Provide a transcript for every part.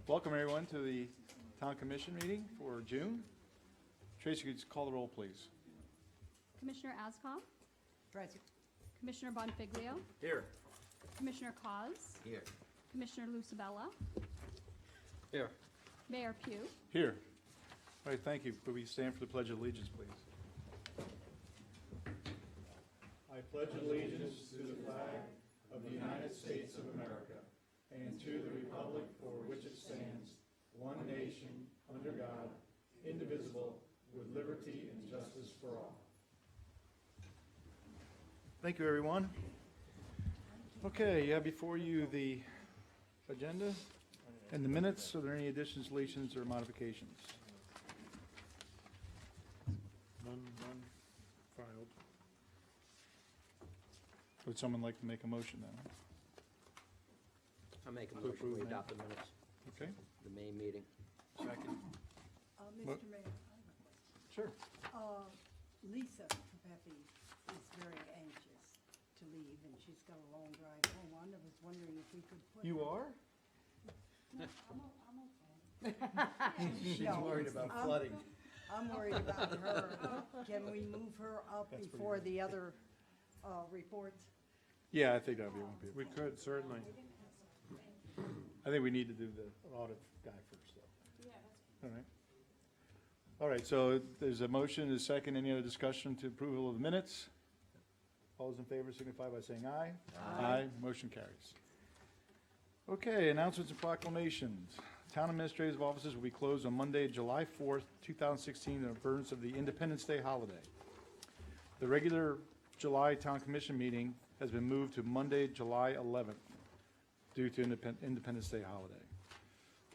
Welcome everyone to the Town Commission meeting for June. Tracy, could you call the roll, please? Commissioner Ascom, Present. Commissioner Bonfiglio, Here. Commissioner Cos, Here. Commissioner Lucibella, Here. Mayor Pugh. Here. All right, thank you. Could we stand for the Pledge of Allegiance, please? I pledge allegiance to the flag of the United States of America and to the republic for which it stands, one nation, under God, indivisible, with liberty and justice for all. Thank you, everyone. Okay, you have before you the agenda and the minutes. Are there any additions, deletions, or modifications? None filed. Would someone like to make a motion then? I'll make a To motion, approve we that. adopt the minutes, Okay, the May meeting. second. Mr. Mayor, I have a question. Sure. Lisa Pepe is very anxious to leave, and she's got a long drive home. I was wondering if we could put. You are? No, I'm okay. She's No, worried about I'm- flooding. I'm worried about her. Can we move her up That's pretty before good. the other reports? Yeah, I think that'd be one. We could, certainly. I think we need to do the audit guy first, though. All right. All right, so there's a motion, a second, any other discussion to approval of the minutes? All those in favor signify by saying aye. Aye. Motion carries. Okay, announcements and proclamations. Town administrative offices will be closed on Monday, July 4th, 2016, in observance of the Independence Day holiday. The regular July Town Commission meeting has been moved to Monday, July 11th, due to Independence Day holiday.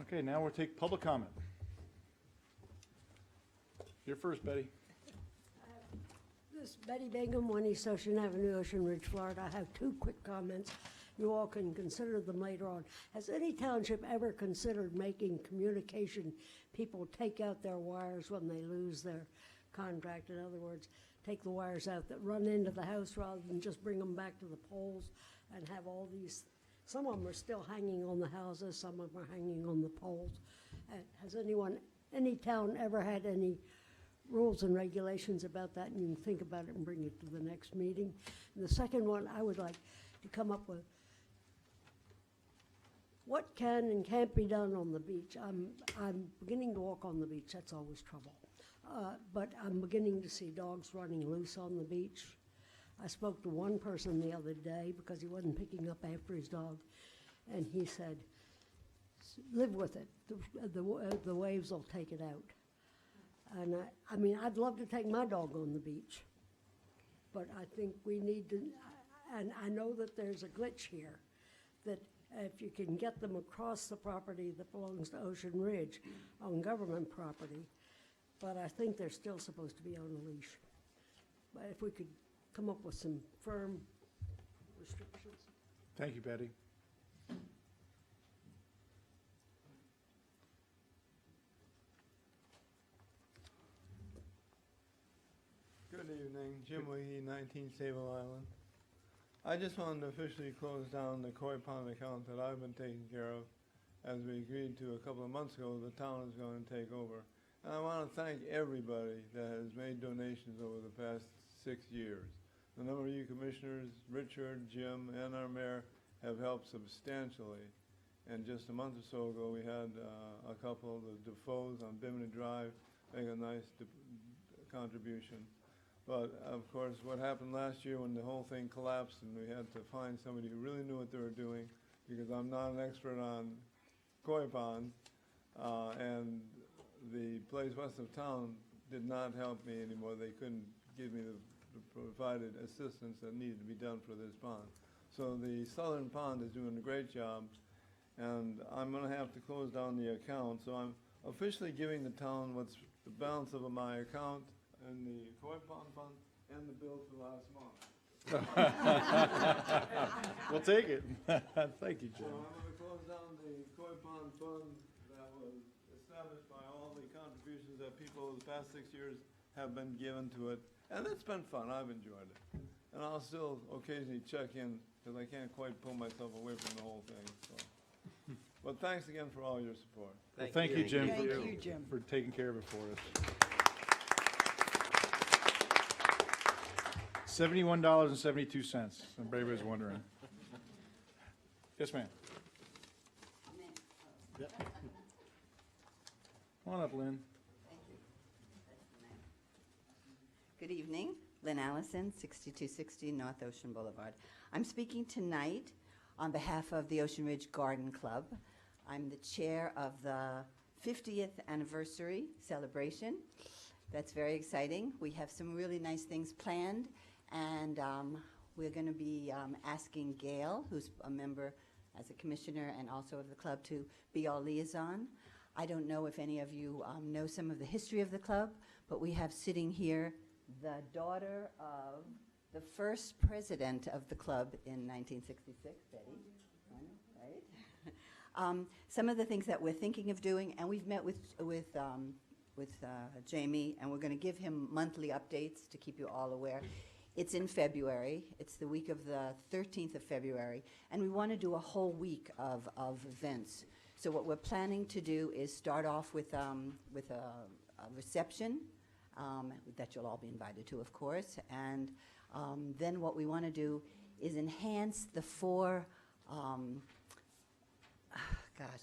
Okay, now we'll take public comment. You're first, Betty. This is Betty Bingham, 1 East Ocean Avenue, Ocean Ridge, Florida. I have 2 quick comments. You all can consider them later on. Has any township ever considered making communication people take out their wires when they lose their contract? In other words, take the wires out that run into the house rather than just bring them back to the poles and have all these. Some of them are still hanging on the houses, some of them are hanging on the poles. Has any town ever had any rules and regulations about that? And you can think about it and bring it to the next meeting. And the second one, I would like to come up with what can and can't be done on the beach. I'm beginning to walk on the beach, that's always trouble. But I'm beginning to see dogs running loose on the beach. I spoke to one person the other day because he wasn't picking up after his dog, and he said, live with it, the waves will take it out. And I mean, I'd love to take my dog on the beach, but I think we need to, and I know that there's a glitch here, that if you can get them across the property that belongs to Ocean Ridge on government property, but I think they're still supposed to be on a leash. But if we could come up with some firm restrictions. Thank you, Betty. Good evening, Jim Leahy, 19 Sable Island. I just wanted to officially close down the Koi Pond account that I've been taking care of. As we agreed to a couple of months ago, the town is going to take over. And I want to thank everybody that has made donations over the past 6 years. The number of you commissioners, Richard, Jim, and our mayor have helped substantially. And just a month or so ago, we had a couple of the Defoes on Bimini Drive make a nice contribution. But of course, what happened last year when the whole thing collapsed and we had to find somebody who really knew what they were doing, because I'm not an expert on koi ponds, and the place west of town did not help me anymore. They couldn't give me the provided assistance that needed to be done for this pond. So the southern pond is doing a great job, and I'm going to have to close down the account. So I'm officially giving the town what's the balance of my account and the koi pond fund and the bill for last month. We'll take it. Thank you, So Jim. I'm going to close down the koi pond fund that was established by all the contributions that people over the past 6 years have been given to it. And it's been fun. I've enjoyed it. And I'll still occasionally check in because I can't quite pull myself away from the whole thing. So But thanks again for all your support. Well, thank you, Jim, Thank you, Jim. for taking care of it for us. $71.72, everybody was wondering. Yes, ma'am. Yep. Come on up, Lynn. Good evening, Lynn Allison, 6260 North Ocean Boulevard. I'm speaking tonight on behalf of the Ocean Ridge Garden Club. I'm the chair of the 50th anniversary celebration. That's very exciting. We have some really nice things planned, and we're going to be asking Gail, who's a member as a commissioner and also of the club, to be our liaison. I don't know if any of you know some of the history of the club, but we have sitting here the daughter of the first president of the club in 1966, Betty. Right? Some of the things that we're thinking of doing, and we've met with Jamie, and we're going to give him monthly updates to keep you all aware. It's in February. It's the week of the 13th of February, and we want to do a whole week of events. So what we're planning to do is start off with a reception that you'll all be invited to, of course, and then what we want to do is enhance the four,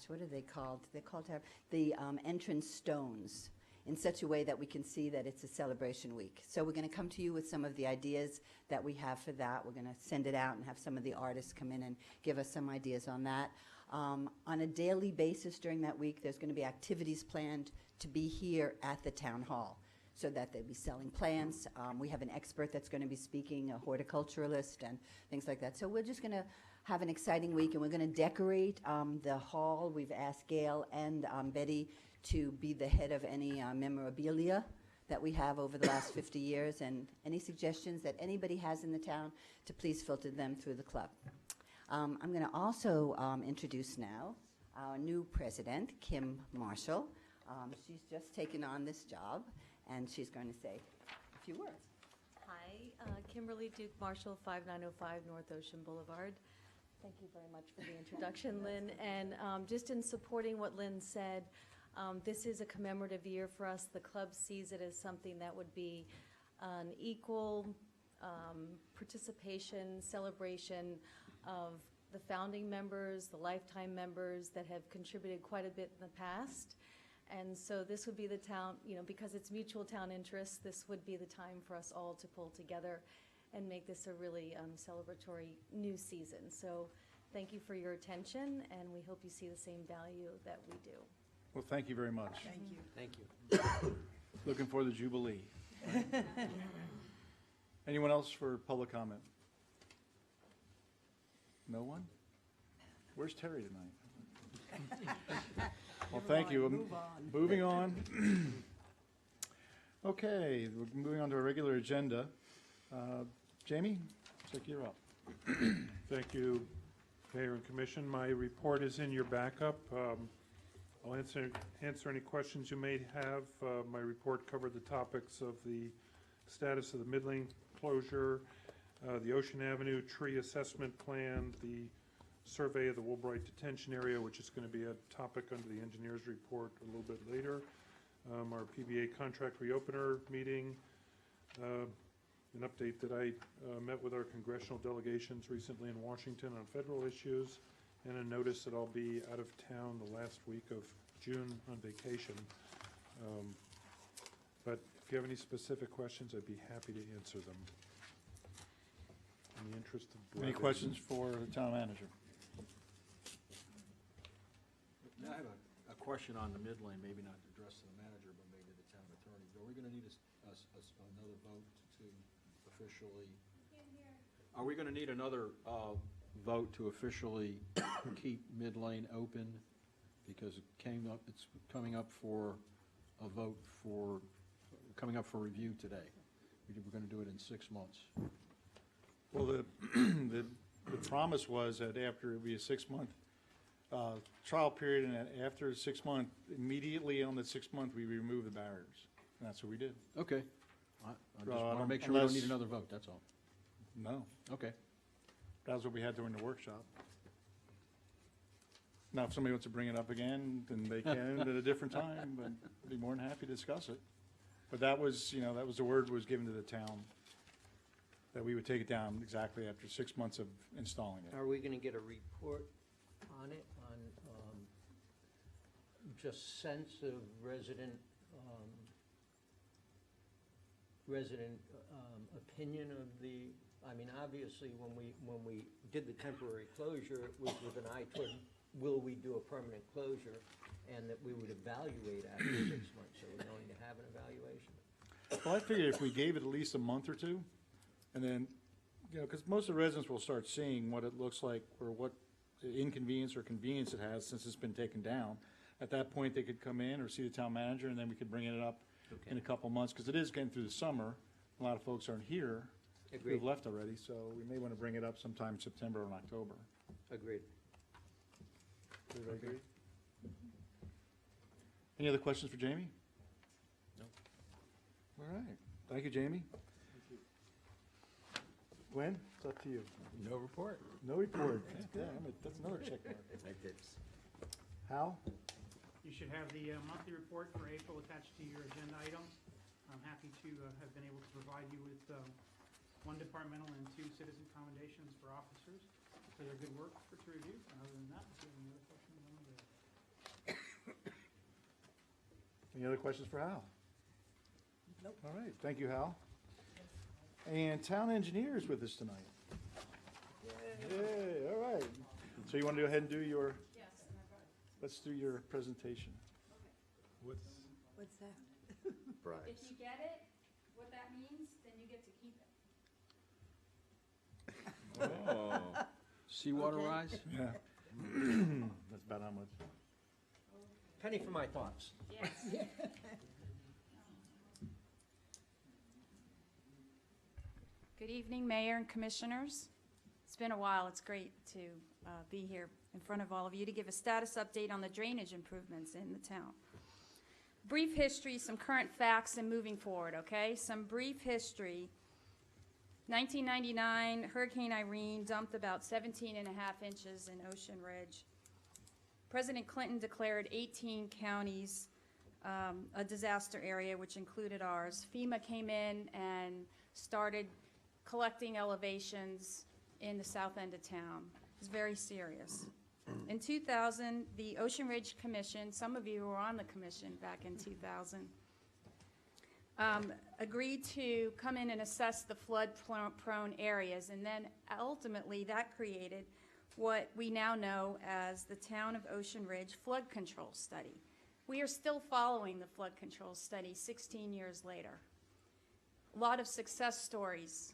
what are they called? They're called to have the entrance stones in such a way that we can see that it's a celebration week. So we're going to come to you with some of the ideas that we have for that. We're going to send it out and have some of the artists come in and give us some ideas on that. On a daily basis during that week, there's going to be activities planned to be here at the town hall, so that they'll be selling plants. We have an expert that's going to be speaking, a horticulturalist, and things like that. So we're just going to have an exciting week, and we're going to decorate the hall. We've asked Gail and Betty to be the head of any memorabilia that we have over the last 50 years, and any suggestions that anybody has in the town to please filter them through the club. I'm going to also introduce now our new president, Kim Marshall. She's just taken on this job, and she's going to say a few words. Hi, Kimberly Duke Marshall, 5905 North Ocean Boulevard. Thank you very much for the introduction, Lynn. And just in supporting what Lynn said, this is a commemorative year for us. The club sees it as something that would be an equal participation, celebration of the founding members, the lifetime members that have contributed quite a bit in the past. And so this would be the town, because it's mutual town interest, this would be the time for us all to pull together and make this a really celebratory new season. So thank you for your attention, and we hope you see the same value that we do. Well, thank you very much. Thank you. Thank you. Looking for the Jubilee. Anyone else for public comment? No one? Where's Terry tonight? Well, thank you. Move on. Moving on. Okay, we're moving on to our regular agenda. Jamie, looks like you're up. Thank you, Mayor and Commission. My report is in your backup. I'll answer any questions you may have. My report covered the topics of the status of the mid-lane closure, the Ocean Avenue tree assessment plan, the survey of the Woolbright detention area, which is going to be a topic under the engineer's report a little bit later, our PBA contract reopener meeting, an update that I met with our congressional delegations recently in Washington on federal issues, and a notice that I'll be out of town the last week of June on vacation. But if you have any specific questions, I'd be happy to answer them. In the interest of Any brevity. questions for the town manager? I have a question on the mid lane, maybe not addressed to the manager, but maybe the town attorney. Are we gonna need another vote to officially? Are we gonna need another, vote to officially keep mid lane open? Because it's coming up for a vote coming up for review today. We're gonna do it in 6 months. Well, the promise was that after, it'd be a 6-month trial period, and that after 6 months, immediately on the 6th month, we remove the barriers. And that's what we did. Okay. I just Well, wanna make sure we don't need unless- another vote, that's all. No, Okay. that's what we had during the workshop. Now, if somebody wants to bring it up again, then they can at a different time, but I'd be more than happy to discuss it. But that was, you know, that was the word was given to the town, that we would take it down exactly after 6 months of installing it. Are we gonna get a report on it, on, just sense of resident, opinion of the, I mean, obviously, when we did the temporary closure, it was with an eye toward, will we do a permanent closure? And that we would evaluate after 6 months, so we're going to have an evaluation. Well, I figured if we gave it at least a month or two, and then, you know, because most of the residents will start seeing what it looks like or what inconvenience or convenience it has since it's been taken down. At that point, they could come in or see the town manager, and then we could bring it up in a couple months, because it is getting through the summer. A lot of folks aren't here. Agreed. Who've left already, so we may want to bring it up sometime in September or October. Agreed. Everybody agree? Any other questions for Jamie? No. All right. Thank you, Jamie. Gwen, it's up to you. No report. No report. Yeah, that's another check mark. Hal? You should have the monthly report for April attached to your agenda items. I'm happy to have been able to provide you with 1 departmental and 2 citizen commendations for officers for their good work to review. And other than that, if you have any other questions, I'm available. Any other questions for Hal? Nope. All right, thank you, Hal. And town engineer is with us tonight. Yay, all right. So you want to go ahead and do your, let's do your presentation. What's What's that? If you get it, what that means, then you get to keep it. Oh. Seawater rise? Yeah. That's about how much. Penny for my thoughts. Yes. Good evening, Mayor and Commissioners. It's been a while. It's great to be here in front of all of you to give a status update on the drainage improvements in the town. Brief history, some current facts, and moving forward, okay? Some brief history. 1999, Hurricane Irene dumped about 17.5 inches in Ocean Ridge. President Clinton declared 18 counties a disaster area, which included ours. FEMA came in and started collecting elevations in the south end of town. It was very serious. In 2000, the Ocean Ridge Commission, some of you were on the commission back in 2000, agreed to come in and assess the flood-prone areas, and then ultimately that created what we now know as the Town of Ocean Ridge Flood Control Study. We are still following the flood control study 16 years later. A lot of success stories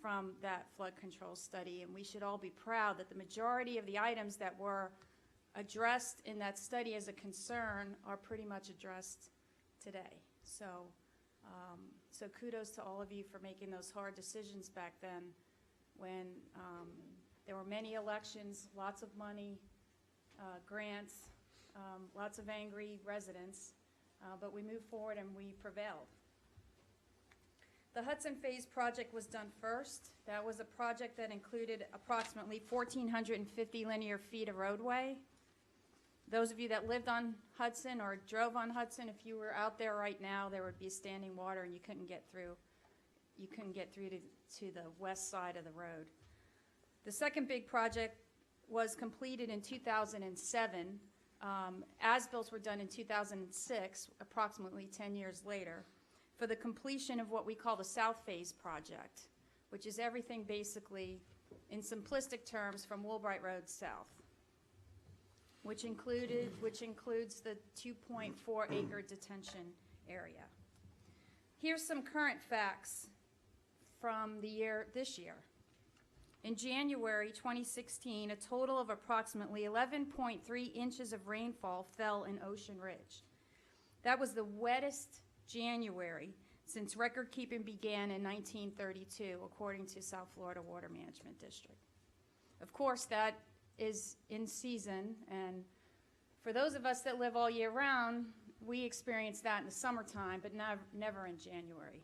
from that flood control study, and we should all be proud that the majority of the items that were addressed in that study as a concern are pretty much addressed today. So, so kudos to all of you for making those hard decisions back then when there were many elections, lots of money, grants, lots of angry residents, but we moved forward and we prevailed. The Hudson Phase project was done first. That was a project that included approximately 1,450 linear feet of roadway. Those of you that lived on Hudson or drove on Hudson, if you were out there right now, there would be standing water and you couldn't get through. You couldn't get through to the west side of the road. The second big project was completed in 2007. As-bills were done in 2006, approximately 10 years later, for the completion of what we call the South Phase project, which is everything basically, in simplistic terms, from Woolbright Road south, which includes the 2.4 acre detention area. Here's some current facts from this year. In January 2016, a total of approximately 11.3 inches of rainfall fell in Ocean Ridge. That was the wettest January since record keeping began in 1932, according to South Florida Water Management District. Of course, that is in season, and for those of us that live all year round, we experience that in the summertime, but never in January.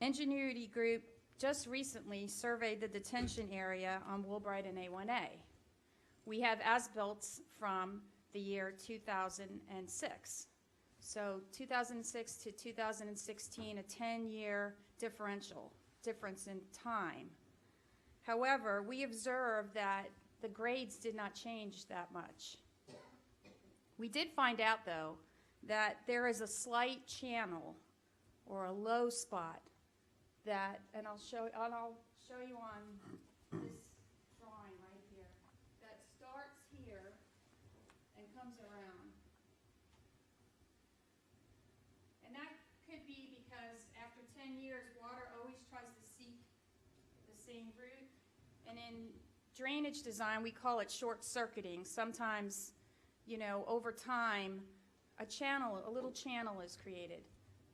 Ingenuity Group just recently surveyed the detention area on Woolbright and A1A. We have as-built from the year 2006. So 2006 to 2016, a 10-year difference in time. However, we observed that the grades did not change that much. We did find out, though, that there is a slight channel or a low spot that, and I'll show you on this drawing right here, that starts here and comes around. And that could be because after 10 years, water always tries to seek the same route. And in drainage design, we call it short-circuiting. Sometimes, you know, over time, a little channel is created.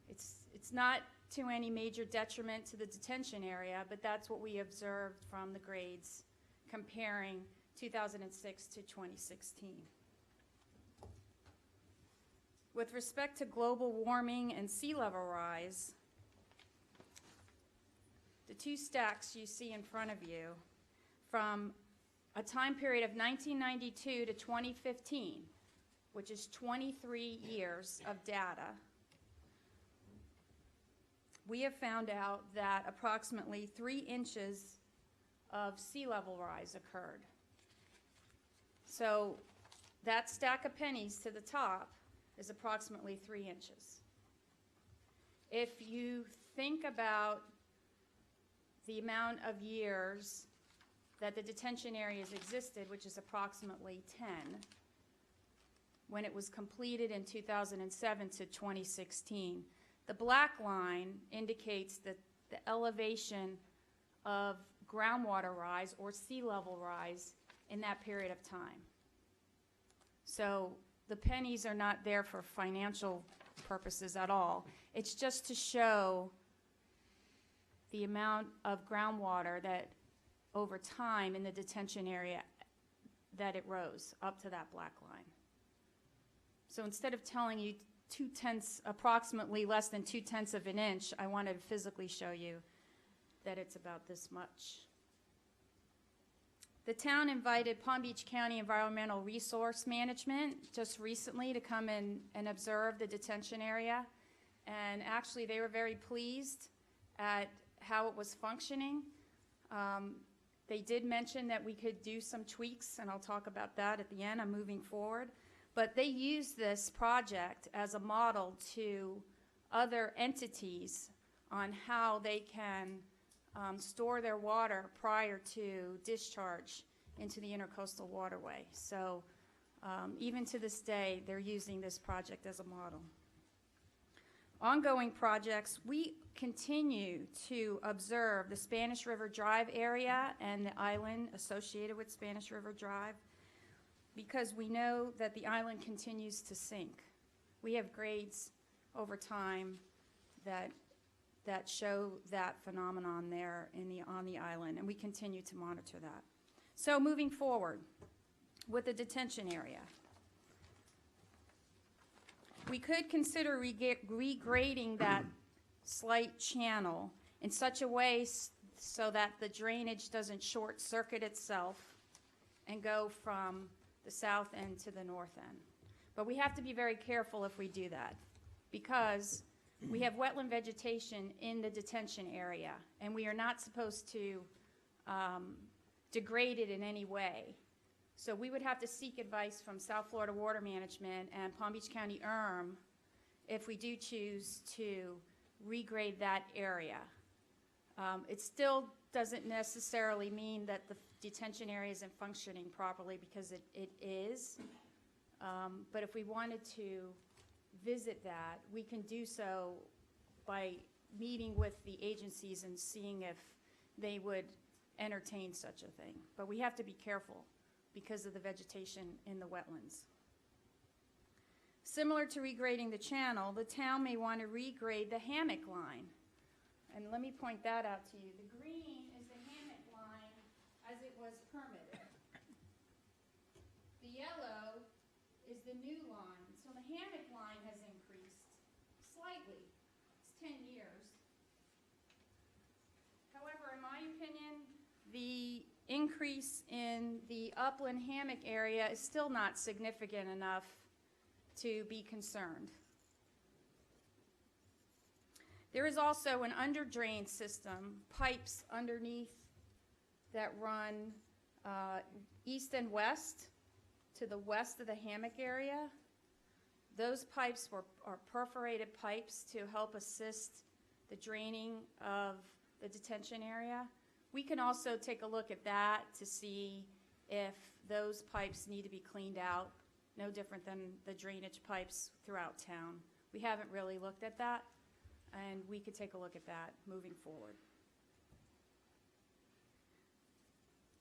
It's not to any major detriment to the detention area, but that's what we observed from the grades comparing 2006 to 2016. With respect to global warming and sea level rise, the two stacks you see in front of you from a time period of 1992 to 2015, which is 23 years of data, we have found out that approximately 3 inches of sea level rise occurred. So that stack of pennies to the top is approximately 3 inches. If you think about the amount of years that the detention areas existed, which is approximately 10, when it was completed in 2007 to 2016, the black line indicates that the elevation of groundwater rise or sea level rise in that period of time. So the pennies are not there for financial purposes at all. It's just to show the amount of groundwater that over time in the detention area that it rose up to that black line. So instead of telling you approximately less than 2/10 of an inch, I wanted to physically show you that it's about this much. The town invited Palm Beach County Environmental Resource Management just recently to come in and observe the detention area. And actually, they were very pleased at how it was functioning. They did mention that we could do some tweaks, and I'll talk about that at the end. I'm moving forward. But they use this project as a model to other entities on how they can store their water prior to discharge into the intercoastal waterway. So even to this day, they're using this project as a model. Ongoing projects, we continue to observe the Spanish River Drive area and the island associated with Spanish River Drive because we know that the island continues to sink. We have grades over time that show that phenomenon there on the island, and we continue to monitor that. So moving forward with the detention area, we could consider regrading that slight channel in such a way so that the drainage doesn't short circuit itself and go from the south end to the north end. But we have to be very careful if we do that because we have wetland vegetation in the detention area and we are not supposed to degrade it in any way. So we would have to seek advice from South Florida Water Management and Palm Beach County if we do choose to regrade that area. It still doesn't necessarily mean that the detention area isn't functioning properly because it is. But if we wanted to visit that, we can do so by meeting with the agencies and seeing if they would entertain such a thing. But we have to be careful because of the vegetation in the wetlands. Similar to regrading the channel, the town may want to regrade the hammock line. And let me point that out to you. The green is the hammock line as it was permitted. The yellow is the new line. So the hammock line has increased slightly. It's 10 years. However, in my opinion, the increase in the upland hammock area is still not significant enough to be concerned. There is also an under-drain system, pipes underneath that run east and west to the west of the hammock area. Those pipes are perforated pipes to help assist the draining of the detention area. We can also take a look at that to see if those pipes need to be cleaned out, no different than the drainage pipes throughout town. We haven't really looked at that, and we could take a look at that moving forward.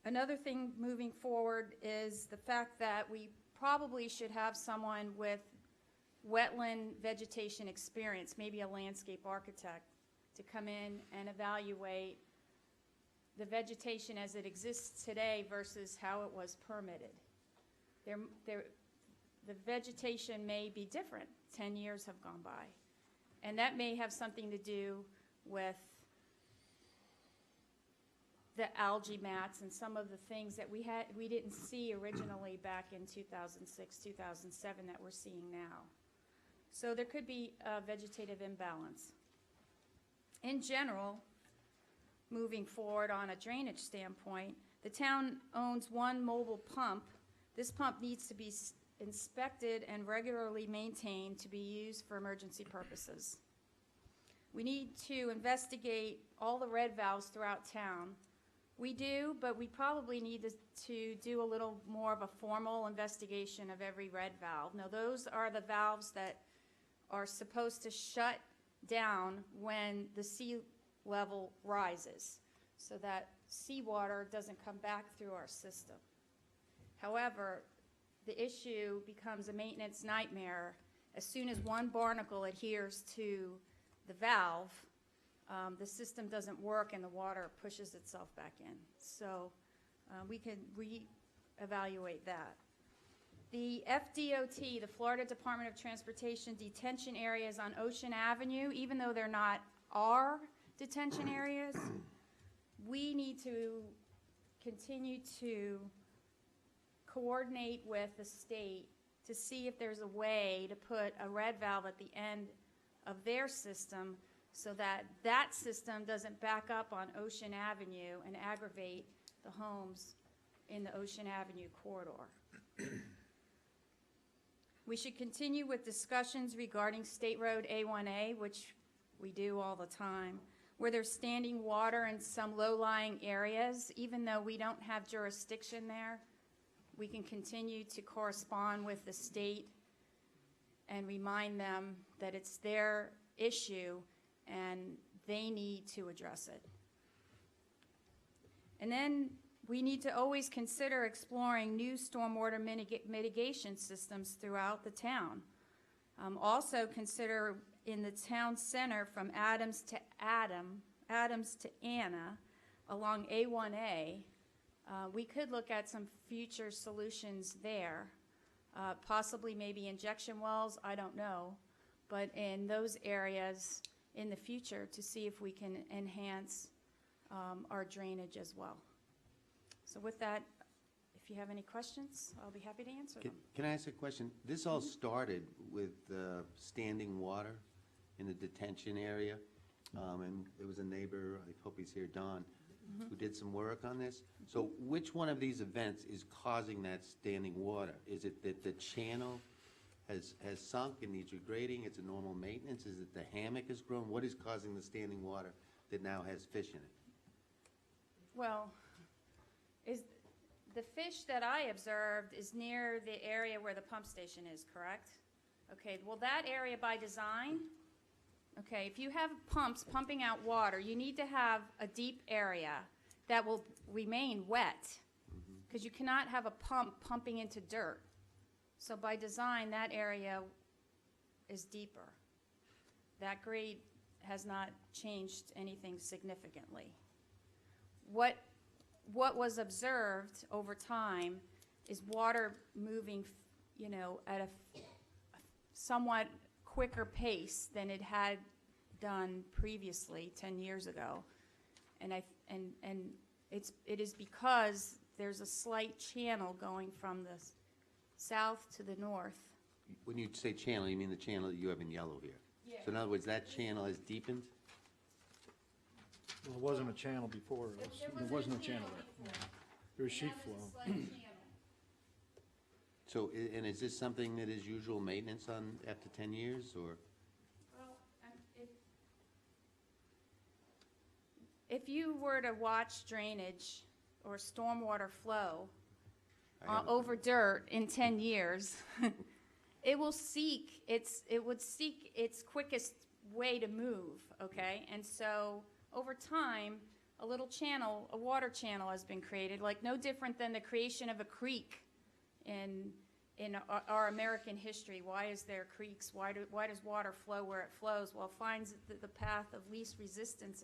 Another thing moving forward is the fact that we probably should have someone with wetland vegetation experience, maybe a landscape architect, to come in and evaluate the vegetation as it exists today versus how it was permitted. The vegetation may be different. 10 years have gone by. And that may have something to do with the algae mats and some of the things that we didn't see originally back in 2006, 2007 that we're seeing now. So there could be a vegetative imbalance. In general, moving forward on a drainage standpoint, the town owns one mobile pump. This pump needs to be inspected and regularly maintained to be used for emergency purposes. We need to investigate all the red valves throughout town. We do, but we probably need to do a little more of a formal investigation of every red valve. Now, those are the valves that are supposed to shut down when the sea level rises, so that seawater doesn't come back through our system. However, the issue becomes a maintenance nightmare as soon as one barnacle adheres to the valve. The system doesn't work and the water pushes itself back in. So we can re-evaluate that. The FDOT, the Florida Department of Transportation detention areas on Ocean Avenue, even though they're not our detention areas, we need to continue to coordinate with the state to see if there's a way to put a red valve at the end of their system so that that system doesn't back up on Ocean Avenue and aggravate the homes in the Ocean Avenue corridor. We should continue with discussions regarding State Road A1A, which we do all the time, where there's standing water in some low-lying areas. Even though we don't have jurisdiction there, we can continue to correspond with the state and remind them that it's their issue and they need to address it. And then we need to always consider exploring new stormwater mitigation systems throughout the town. Also consider in the town center from Adams to Anna along A1A, we could look at some future solutions there. Possibly maybe injection wells, I don't know, but in those areas in the future to see if we can enhance our drainage as well. So with that, if you have any questions, I'll be happy to answer them. Can I ask a question? This all started with standing water in the detention area, and there was a neighbor, I hope he's here, Don, who did some work on this. So which one of these events is causing that standing water? Is it that the channel has sunk and needs regrading? It's a normal maintenance? Is it the hammock has grown? What is causing the standing water that now has fish in it? Well, is the fish that I observed is near the area where the pump station is, correct? Okay, well, that area by design, okay, if you have pumps pumping out water, you need to have a deep area that will remain wet, because you cannot have a pump pumping into dirt. So by design, that area is deeper. That grade has not changed anything significantly. What was observed over time is water moving, at a somewhat quicker pace than it had done previously 10 years ago. And It is because there's a slight channel going from the south to the north. When you say channel, you mean the channel that you have in yellow here? Yeah. So in other words, that channel has deepened? Well, it wasn't a channel before. There was no channel there. There was sheet flow. So, and is this something that is usual maintenance on, after 10 years, or? Well, if you were to watch drainage or stormwater flow I haven't- over dirt in 10 years, it would seek its quickest way to move, okay? And so, over time, a little channel, a water channel has been created, like no different than the creation of a creek in our American history. Why is there creeks? Why does water flow where it flows? Well, it finds the path of least resistance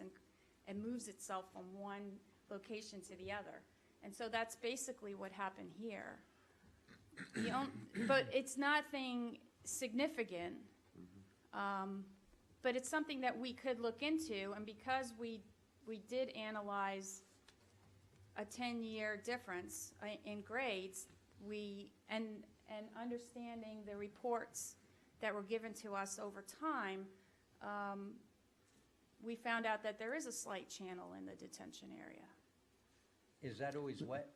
and moves itself from one location to the other. And so that's basically what happened here. But it's nothing significant. But it's something that we could look into, and because we did analyze a 10-year difference in grades, and understanding the reports that were given to us over time, we found out that there is a slight channel in the detention area. Is that always wet?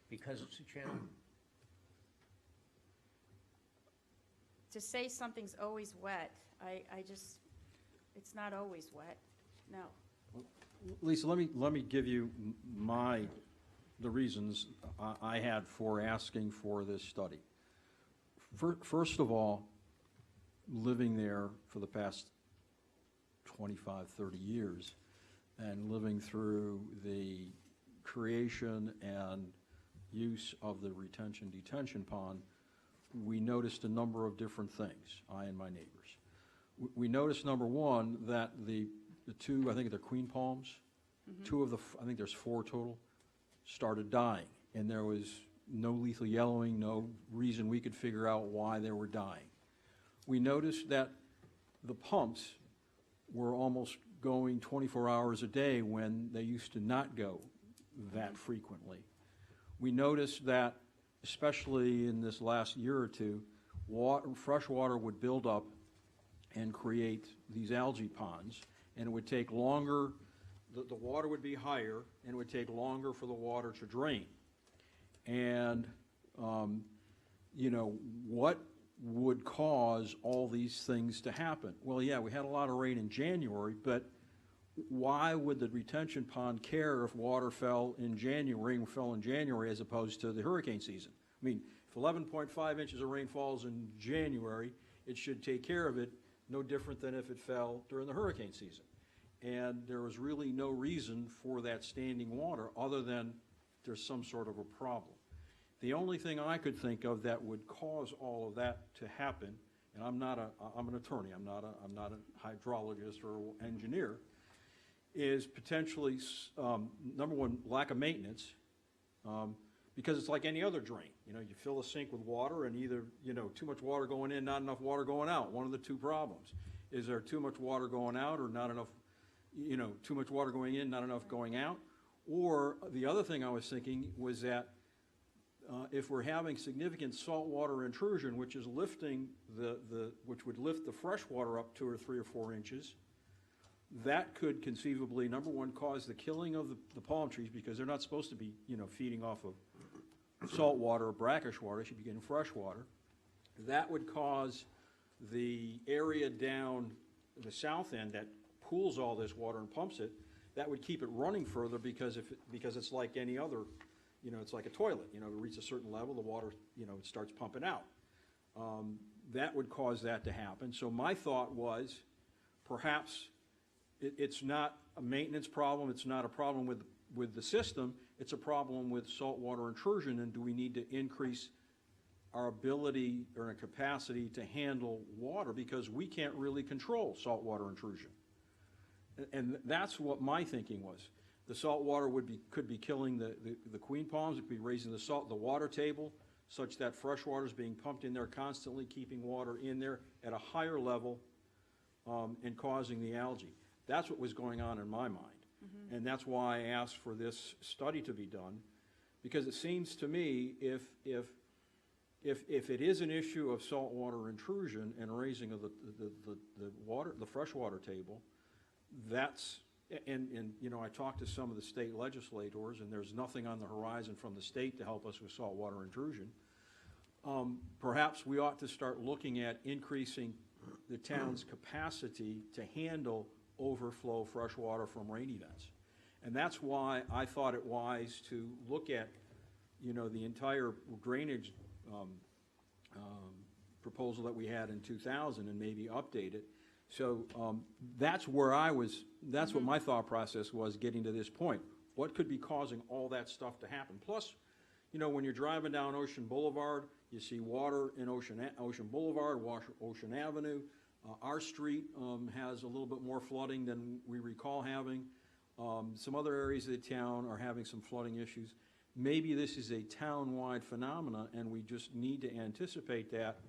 Because it's a channel? To say something's always wet, it's not always wet, no. Lisa, let me give you the reasons I had for asking for this study. First of all, living there for the past 25, 30 years, and living through the creation and use of the detention pond, we noticed a number of different things, I and my neighbors. We noticed, number one, that the two, I think they're queen palms, two of the, I think there's 4 total, started dying. And there was no lethal yellowing, no reason we could figure out why they were dying. We noticed that the pumps were almost going 24 hours a day when they used to not go that frequently. We noticed that, especially in this last year or two, fresh water would build up and create these algae ponds, and it would take longer, the water would be higher, and it would take longer for the water to drain. And, you know, what would cause all these things to happen? Well, yeah, we had a lot of rain in January, but why would the retention pond care if water fell in January, rain fell in January as opposed to the hurricane season? I mean, if 11.5 inches of rain falls in January, it should take care of it, no different than if it fell during the hurricane season. And there was really no reason for that standing water other than there's some sort of a problem. The only thing I could think of that would cause all of that to happen, and I'm an attorney, I'm not a hydrologist or engineer, is potentially, number one, lack of maintenance, because it's like any other drain. You know, you fill a sink with water and either, you know, too much water going in, not enough water going out. One of the two problems. Is there too much water going out or not enough, you know, too much water going in, not enough going out? Or the other thing I was thinking was that if we're having significant saltwater intrusion, which is lifting which would lift the fresh water up 2 or 3 or 4 inches, that could conceivably, number one, cause the killing of the palm trees, because they're not supposed to be, you know, feeding off of salt water or brackish water. They should be getting fresh water. That would cause the area down the south end that pools all this water and pumps it, that would keep it running further, because it's like any other, you know, it's like a toilet. You know, it reaches a certain level, the water, you know, it starts pumping out. That would cause that to happen. So my thought was, perhaps it's not a maintenance problem, it's not a problem with the system, it's a problem with saltwater intrusion, and do we need to increase our ability or our capacity to handle water, because we can't really control saltwater intrusion. And that's what my thinking was. The salt water could be killing the queen palms, it could be raising the water table, such that fresh water is being pumped in there constantly, keeping water in there at a higher level, and causing the algae. That's what was going on in my mind. And that's why I asked for this study to be done, because it seems to me if it is an issue of saltwater intrusion and raising of the freshwater table, that's, and, you know, I talked to some of the state legislators, and there's nothing on the horizon from the state to help us with saltwater intrusion. Perhaps we ought to start looking at increasing the town's capacity to handle overflow freshwater from rain events. And that's why I thought it wise to look at, you know, the entire drainage proposal that we had in 2000 and maybe update it. So that's where I was, that's what my thought process was getting to this point. What could be causing all that stuff to happen? Plus, you know, when you're driving down Ocean Boulevard, you see water in Ocean Boulevard, Ocean Avenue. Our street has a little bit more flooding than we recall having. Some other areas of the town are having some flooding issues. Maybe this is a town-wide phenomena, and we just need to anticipate that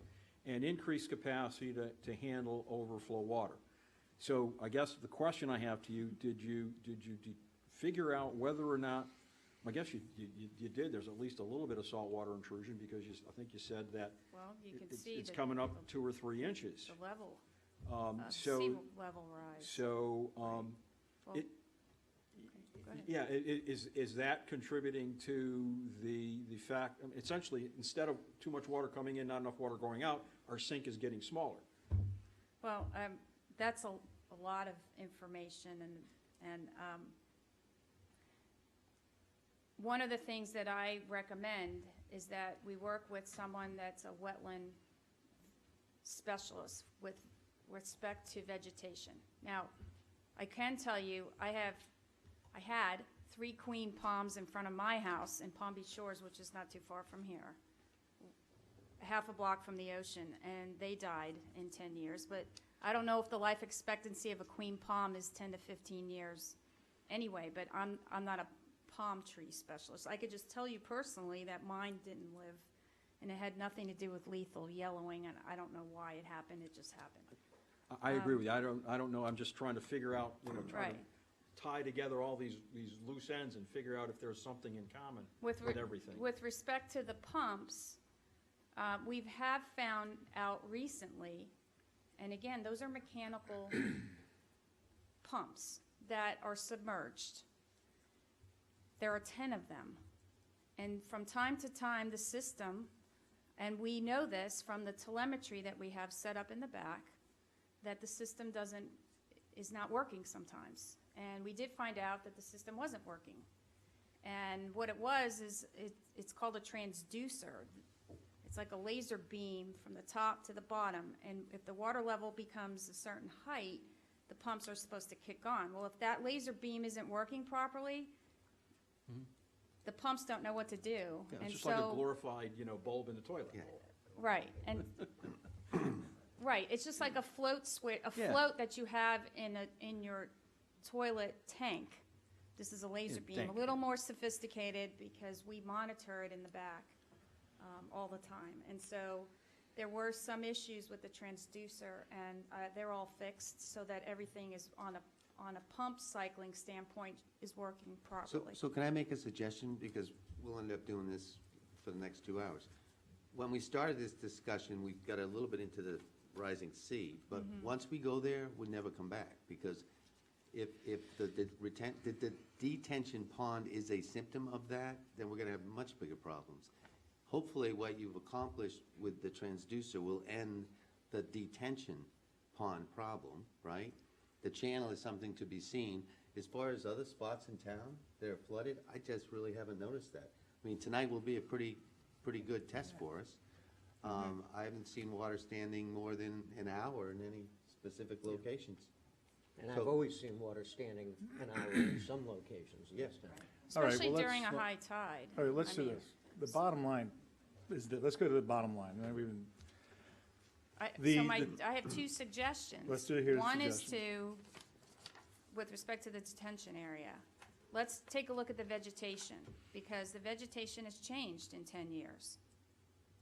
and increase capacity to handle overflow water. So I guess the question I have to you, did you figure out whether or not, I guess you did, there's at least a little bit of saltwater intrusion, because I think you said that Well, you can see it's coming up 2 or 3 inches. the level, So, sea level rise. so, Well, it, okay, go ahead. yeah, is that contributing to the fact, essentially, instead of too much water coming in, not enough water going out, our sink is getting smaller? Well, that's a lot of information, and one of the things that I recommend is that we work with someone that's a wetland specialist with respect to vegetation. Now, I can tell you, I had 3 queen palms in front of my house in Palm Beach Shores, which is not too far from here, half a block from the ocean, and they died in 10 years. But I don't know if the life expectancy of a queen palm is 10 to 15 years anyway, but I'm not a palm tree specialist. I could just tell you personally that mine didn't live, and it had nothing to do with lethal yellowing, and I don't know why it happened, it just happened. I agree with you. I don't know. I'm just trying to figure out, you know, trying to tie together all these loose ends and figure out if there's something in common with everything. With respect to the pumps, we have found out recently, and again, those are mechanical pumps that are submerged. There are 10 of them. And from time to time, the system, and we know this from the telemetry that we have set up in the back, that the system is not working sometimes. And we did find out that the system wasn't working. And what it was is, it's called a transducer. It's like a laser beam from the top to the bottom. And if the water level becomes a certain height, the pumps are supposed to kick on. Well, if that laser beam isn't working properly, the pumps don't know what to do. Yeah, And it's just like a so- glorified, you know, bulb in the toilet Yeah. bowl. Right, and, right, it's just like a float switch, a Yeah. float that you have in your toilet tank. This is a laser Yeah, beam, a tank. little more sophisticated because we monitor it in the back all the time. And so there were some issues with the transducer, and they're all fixed so that everything is on a pump cycling standpoint is working properly. So can I make a suggestion? Because we'll end up doing this for the next 2 hours. When we started this discussion, we got a little bit into the rising sea, but once we go there, we never come back. Because if the detention pond is a symptom of that, then we're gonna have much bigger problems. Hopefully, what you've accomplished with the transducer will end the detention pond problem, right? The channel is something to be seen. As far as other spots in town that are flooded, I just really haven't noticed that. I mean, tonight will be a pretty good test for us. I haven't seen water standing more than an hour in any specific locations. And So- I've always seen water standing an hour in some locations in this town. All right, Especially well, let's- during a high tide. All right, let's I do mean, this. The bottom line is, let's go to the bottom line. And then we can- I The- have 2 suggestions. Let's do hear the One is suggestion. with respect to the detention area, let's take a look at the vegetation, because the vegetation has changed in 10 years.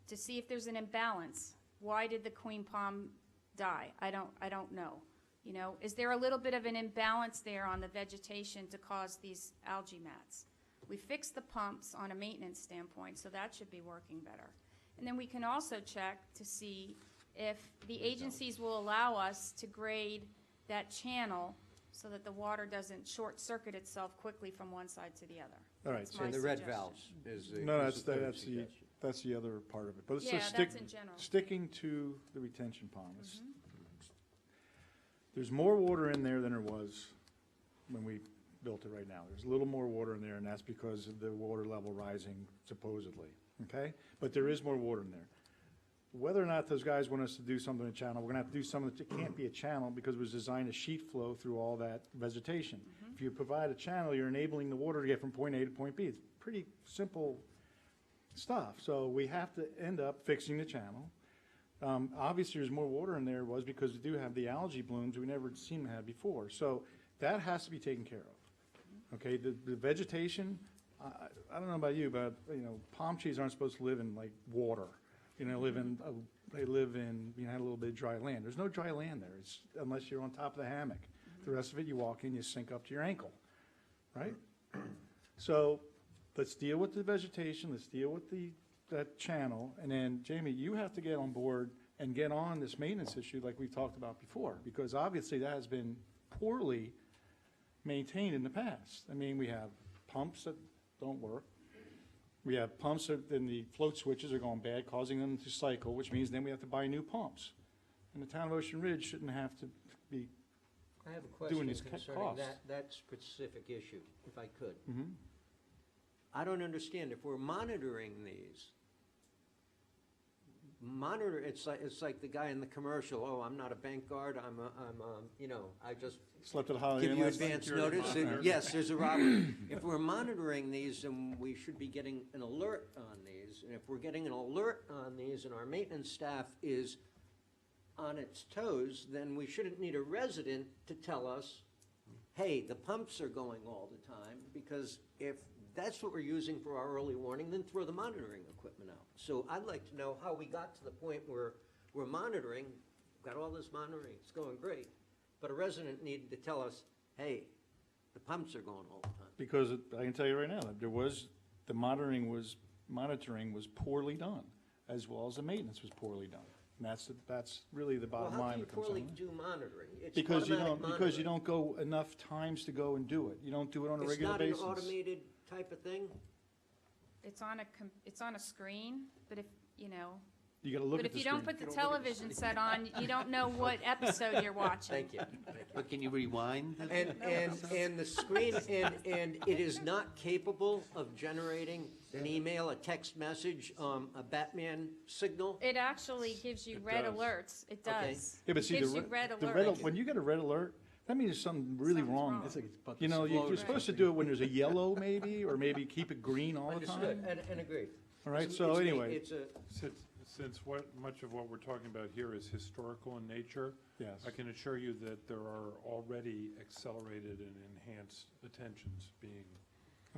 To see if there's an imbalance. Why did the queen palm die? I don't know. You know, is there a little bit of an imbalance there on the vegetation to cause these algae mats? We fixed the pumps on a maintenance standpoint, so that should be working better. And then we can also check to see if the agencies will allow us to grade that channel so that the water doesn't short-circuit itself quickly from one side to the other. All right, That's so my And the red suggestion. valves is the. No, is the third suggestion. that's the other part of it. But let's Yeah, just stick, that's in general. sticking to the retention pond. There's more water in there than there was when we built it right now. There's a little more water in there, and that's because of the water level rising supposedly, okay? But there is more water in there. Whether or not those guys want us to do something in the channel, we're gonna have to do something that can't be a channel because it was designed to sheet flow through all that vegetation. If you provide a channel, you're enabling the water to get from point A to point B. It's pretty simple stuff. So we have to end up fixing the channel. Obviously, there's more water in there was because we do have the algae blooms we never seen had before. So that has to be taken care of. Okay, the vegetation, I don't know about you, but, you know, palm trees aren't supposed to live in like water. You know, they live in, you know, a little bit of dry land. There's no dry land there, it's, unless you're on top of the hammock. The rest of it, you walk in, you sink up to your ankle, right? So let's deal with the vegetation, let's deal with that channel, and then, Jamie, you have to get on board and get on this maintenance issue like we talked about before, because obviously that has been poorly maintained in the past. I mean, we have pumps that don't work. We have pumps that, then the float switches are going bad, causing them to cycle, which means then we have to buy new pumps. And the town of Ocean Ridge shouldn't have to be, I have a doing question these concerning costs. that specific issue, if I could. Mhm. I don't understand, if we're monitoring these, it's like the guy in the commercial, oh, I'm not a bank guard, you know, I just slept at a Holiday give Inn you last night. advance notice. Yes, there's a robbery. If we're monitoring these, then we should be getting an alert on these. And if we're getting an alert on these and our maintenance staff is on its toes, then we shouldn't need a resident to tell us, hey, the pumps are going all the time, because if that's what we're using for our early warning, then throw the monitoring equipment out. So I'd like to know how we got to the point where we're monitoring, got all this monitoring, it's going great, but a resident needed to tell us, hey, the pumps are going all the time. Because I can tell you right now, that the monitoring was poorly done, as well as the maintenance was poorly done. And that's really the bottom Well, how line. can you that comes poorly down to. do monitoring? It's Because you automatic don't go enough times to go and do it. You don't do it on a regular basis. It's not an automated type of thing? It's on a screen, but if, you know, You gotta look but at if the you don't screen. put the television set on, you don't know what episode you're watching. Thank you. But can you rewind? And the screen, and it is not capable of generating an email, a text message, a Batman signal? It actually gives you It red does. alerts. It Okay. does. Yeah, but It see, gives you red the alerts. when you get a red alert, that means there's something really Something's wrong. wrong. It's like, It's about you to know, explode you're or supposed to something. do it when there's a yellow maybe, or maybe keep it green all the Understood, time. and agreed. All right, It's- so it's a- anyway, It's a, Since much of what we're talking about here is historical in nature, yes. I can assure you that there are already accelerated and enhanced attentions being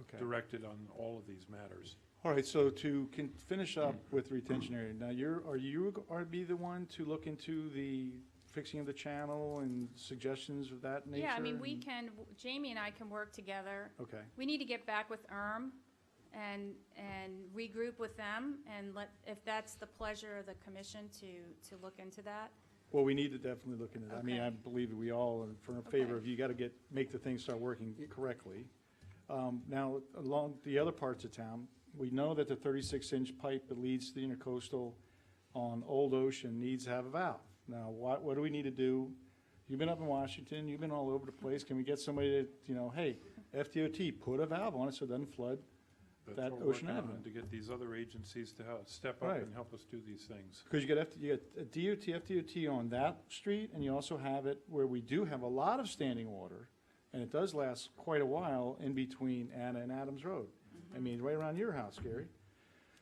Okay. directed on all of these matters. All right, so to finish up with retention area, now are you be the one to look into the fixing of the channel and suggestions of that nature? Yeah, I mean, we and- can, Jamie and I can work together. Okay, We need to get back with and regroup with them and if that's the pleasure of the commission to look into that. well, we need to definitely look into that. I mean, I Okay. believe that we all are in favor Okay. of, you gotta make the things start working correctly. Now, along the other parts of town, we know that the 36-inch pipe that leads to the intercoastal on Old Ocean needs to have a valve. Now, what do we need to do? You've been up in Washington, you've been all over the place. Can we get somebody to, hey, FDOT, put a valve on it so it doesn't flood That's that what we're Ocean working on, Avenue? to get these other agencies to step up Right. and help us do these things. Because you got a DOT, FDOT on that street, and you also have it where we do have a lot of standing water, and it does last quite a while in between Anna and Adams Road. I mean, right around your house, Gary.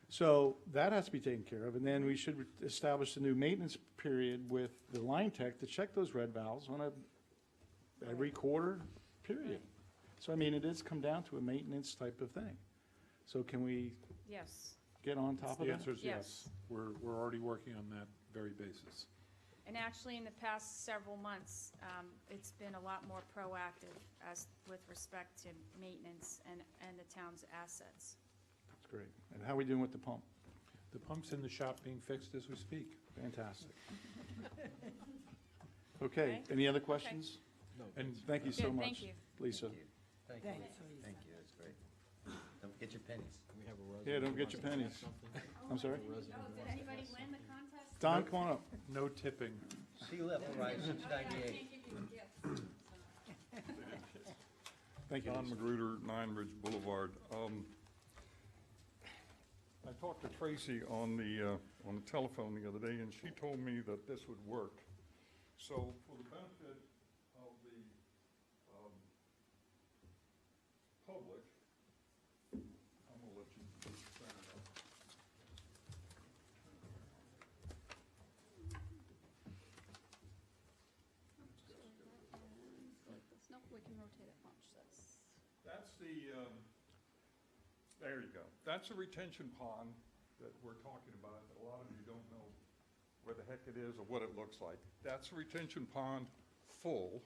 So that has to be taken care of, and then we should establish a new maintenance period with the line tech to check those red valves on every quarter period. So, I mean, it does come down to a maintenance type of thing. So can we Yes. get on top of The that? answer is Yes. yes. We're already working on that very basis. And actually, in the past several months, it's been a lot more proactive as, with respect to maintenance and the town's assets. That's great. And how are we doing with the pump? The pump's in the shop being fixed as we speak. Fantastic. Okay, any other questions? No, And Thank you so Good, much, thank you. Lisa. Thank you. Thanks, Lisa. Thank you, that's great. Don't forget your pennies. We have a Yeah, resident don't who get your wants to pennies. ask something. I'm sorry? A resident who Did wants to anybody ask win the something. contest? Don, come on up. No tipping. Sea level rise since '98. Thank you, Don Lisa. Magruder, 9 Ridge Boulevard. I talked to Tracy on the telephone the other day, and she told me that this would work. So for the benefit of the public, I'm gonna let you sign it up. No, we can rotate it once, that's. That's the, there you go. That's a retention pond that we're talking about, that a lot of you don't know where the heck it is or what it looks like. That's a retention pond full.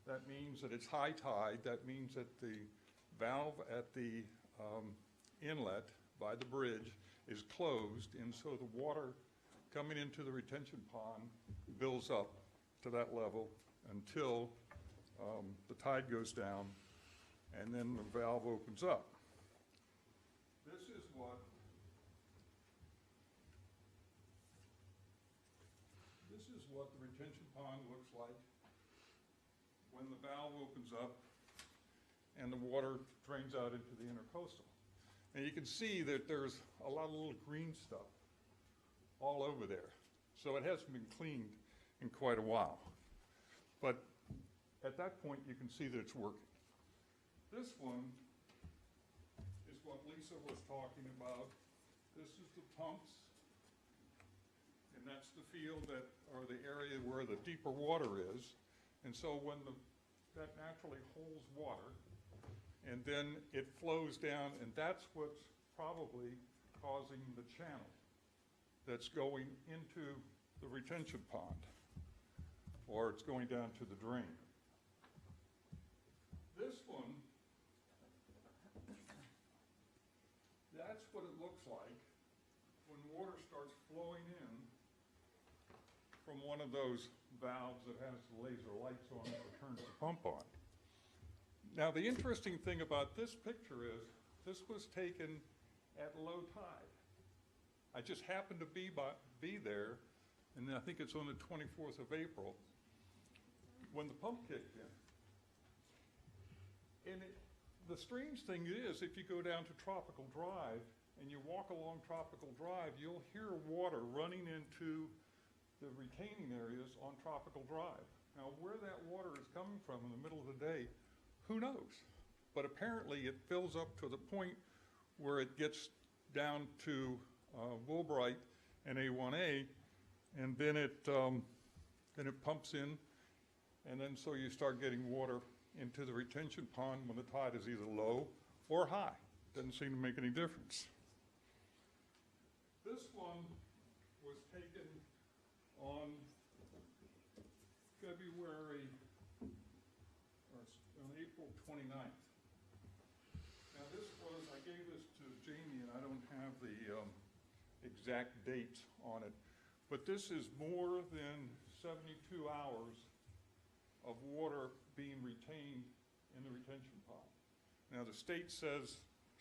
That means that it's high tide. That means that the valve at the inlet by the bridge is closed, and so the water coming into the retention pond builds up to that level until the tide goes down, and then the valve opens up. This is what the retention pond looks like when the valve opens up and the water drains out into the intercoastal. And you can see that there's a lot of little green stuff all over there. So it hasn't been cleaned in quite a while. But at that point, you can see that it's working. This one is what Lisa was talking about. This is the pumps, and that's the field that, or the area where the deeper water is. And so when that naturally holds water, and then it flows down, and that's what's probably causing the channel that's going into the retention pond, or it's going down to the drain. This one, that's what it looks like when water starts flowing in from one of those valves that has the laser lights on it that turns the pump on. Now, the interesting thing about this picture is this was taken at low tide. I just happened to be there, and I think it's on the 24th of April, when the pump kicked in. And the strange thing is, if you go down to Tropical Drive and you walk along Tropical Drive, you'll hear water running into the retaining areas on Tropical Drive. Now, where that water is coming from in the middle of the day, who knows? But apparently it fills up to the point where it gets down to Woolbright and A1A, and then it pumps in, and then so you start getting water into the retention pond when the tide is either low or high. Doesn't seem to make any difference. This one was taken on February, or on April 29th. Now this was, I gave this to Jamie, and I don't have the exact dates on it, but this is more than 72 hours of water being retained in the retention pond. Now the state says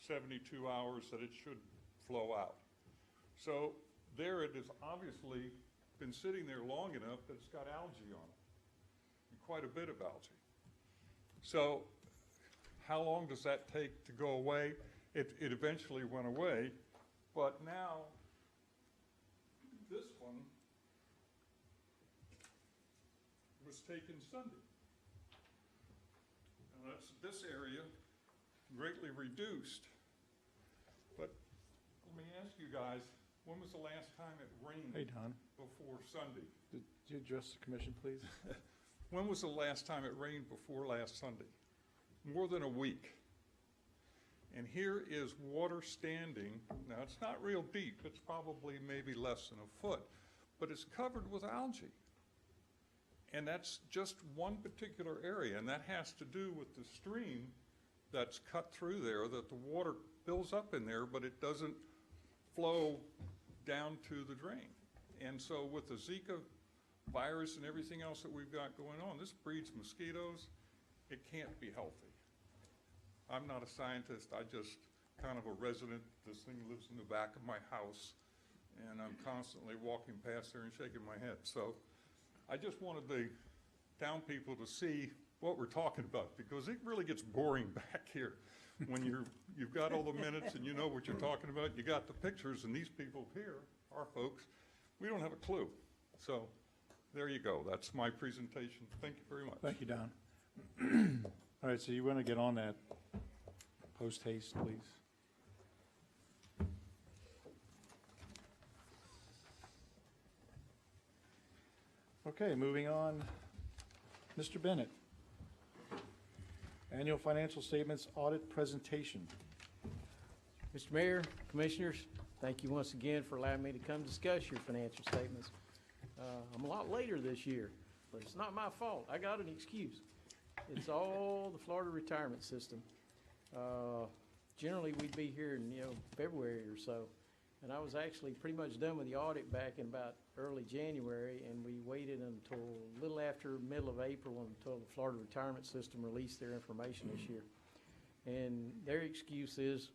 72 hours that it should flow out. So there it has obviously been sitting there long enough that it's got algae on it, and quite a bit of algae. So how long does that take to go away? It eventually went away, but now this one was taken Sunday. Now that's this area greatly reduced. But let me ask you guys, when was the last time it rained Hey, Don, before Sunday? did you address the commission, please? When was the last time it rained before last Sunday? More than a week. And here is water standing. Now, it's not real deep. It's probably maybe less than a foot, but it's covered with algae. And that's just one particular area, and that has to do with the stream that's cut through there, that the water builds up in there, but it doesn't flow down to the drain. And so with the Zika virus and everything else that we've got going on, this breeds mosquitoes. It can't be healthy. I'm not a scientist, I just kind of a resident. This thing lives in the back of my house, and I'm constantly walking past there and shaking my head. So I just wanted the town people to see what we're talking about, because it really gets boring back here. When you've got all the minutes and you know what you're talking about, you got the pictures, and these people here, our folks, we don't have a clue. So there you go. That's my presentation. Thank you very much. Thank you, Don. All right, so you want to get on that post haste, please? Okay, moving on. Mr. Bennett. Annual financial statements audit presentation. Mr. Mayor, Commissioners, thank you once again for allowing me to come discuss your financial statements. I'm a lot later this year, but it's not my fault. I got an excuse. It's all the Florida retirement system. Generally, we'd be here in, February or so. And I was actually pretty much done with the audit back in about early January, and we waited until a little after middle of April until the Florida retirement system released their information this year. And their excuse is,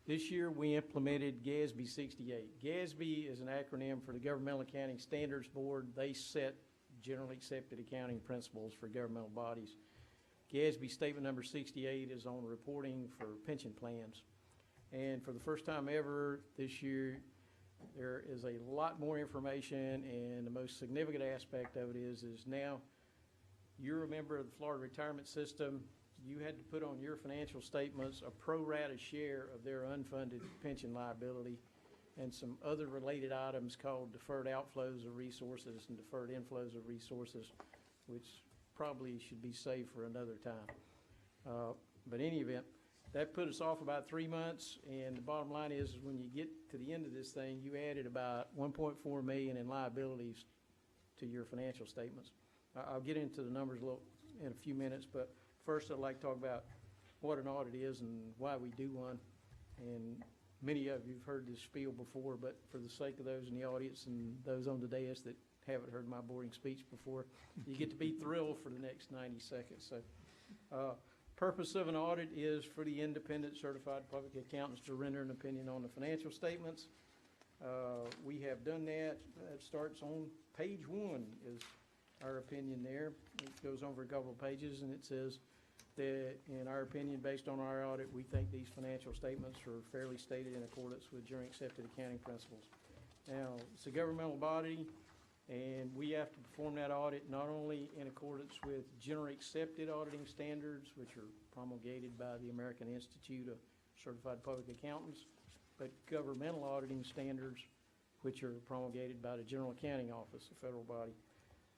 this year we implemented GASB 68. GASB is an acronym for the Governmental Accounting Standards Board. They set generally accepted accounting principles for governmental bodies. GASB statement number 68 is on reporting for pension plans. And for the first time ever this year, there is a lot more information, and the most significant aspect of it is now you're a member of the Florida retirement system. You had to put on your financial statements a pro rata share of their unfunded pension liability and some other related items called deferred outflows of resources and deferred inflows of resources, which probably should be saved for another time. But in any event, that put us off about 3 months, and the bottom line is when you get to the end of this thing, you added about $1.4 million in liabilities to your financial statements. I'll get into the numbers in a few minutes, but first I'd like to talk about what an audit is and why we do one. And many of you have heard this spiel before, but for the sake of those in the audience and those on the dais that haven't heard my boring speech before, you get to be thrilled for the next 90 seconds. So, purpose of an audit is for the independent certified public accountants to render an opinion on the financial statements. We have done that. That starts on page 1 is our opinion there. It goes over a couple of pages, and it says that, in our opinion, based on our audit, we think these financial statements are fairly stated in accordance with generally accepted accounting principles. Now, it's a governmental body, and we have to perform that audit not only in accordance with generally accepted auditing standards, which are promulgated by the American Institute of Certified Public Accountants, but governmental auditing standards, which are promulgated by the General Accounting Office, a federal body.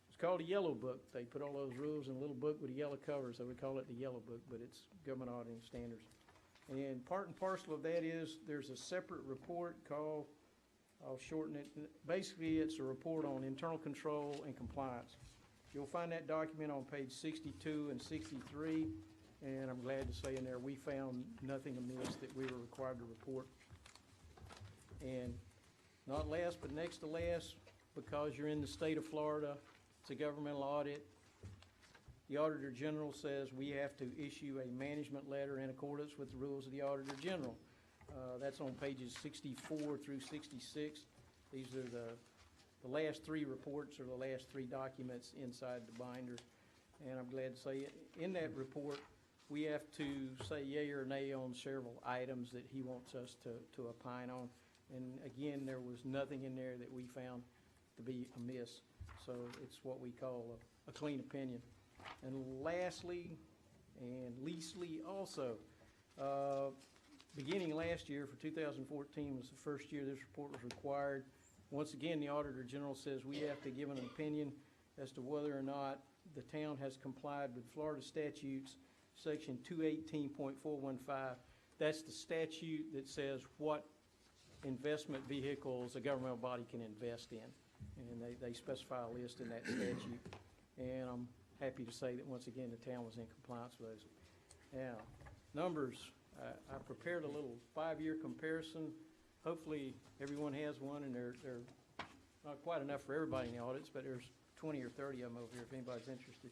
It's called a yellow book. They put all those rules in a little book with a yellow cover, so we call it the yellow book, but it's government auditing standards. And part and parcel of that is there's a separate report called, I'll shorten it, basically it's a report on internal control and compliance. You'll find that document on page 62 and 63, and I'm glad to say in there we found nothing amiss that we were required to report. And not last, but next to last, because you're in the state of Florida, it's a governmental audit. The Auditor General says we have to issue a management letter in accordance with the rules of the Auditor General. That's on pages 64 through 66. These are the last 3 reports, or the last 3 documents inside the binder. And I'm glad to say in that report, we have to say yea or nay on several items that he wants us to opine on. And again, there was nothing in there that we found to be amiss. So it's what we call a clean opinion. And lastly, and leastly also, beginning last year for 2014 was the first year this report was required. Once again, the Auditor General says we have to give an opinion as to whether or not the town has complied with Florida statutes, section 218.415. That's the statute that says what investment vehicles a governmental body can invest in. And they specify a list in that statute. and I'm happy to say that once again, the town was in compliance with those. Now, numbers, I prepared a little 5-year comparison. Hopefully, everyone has one, and they're not quite enough for everybody in the audits, but there's 20 or 30 of them over here if anybody's interested.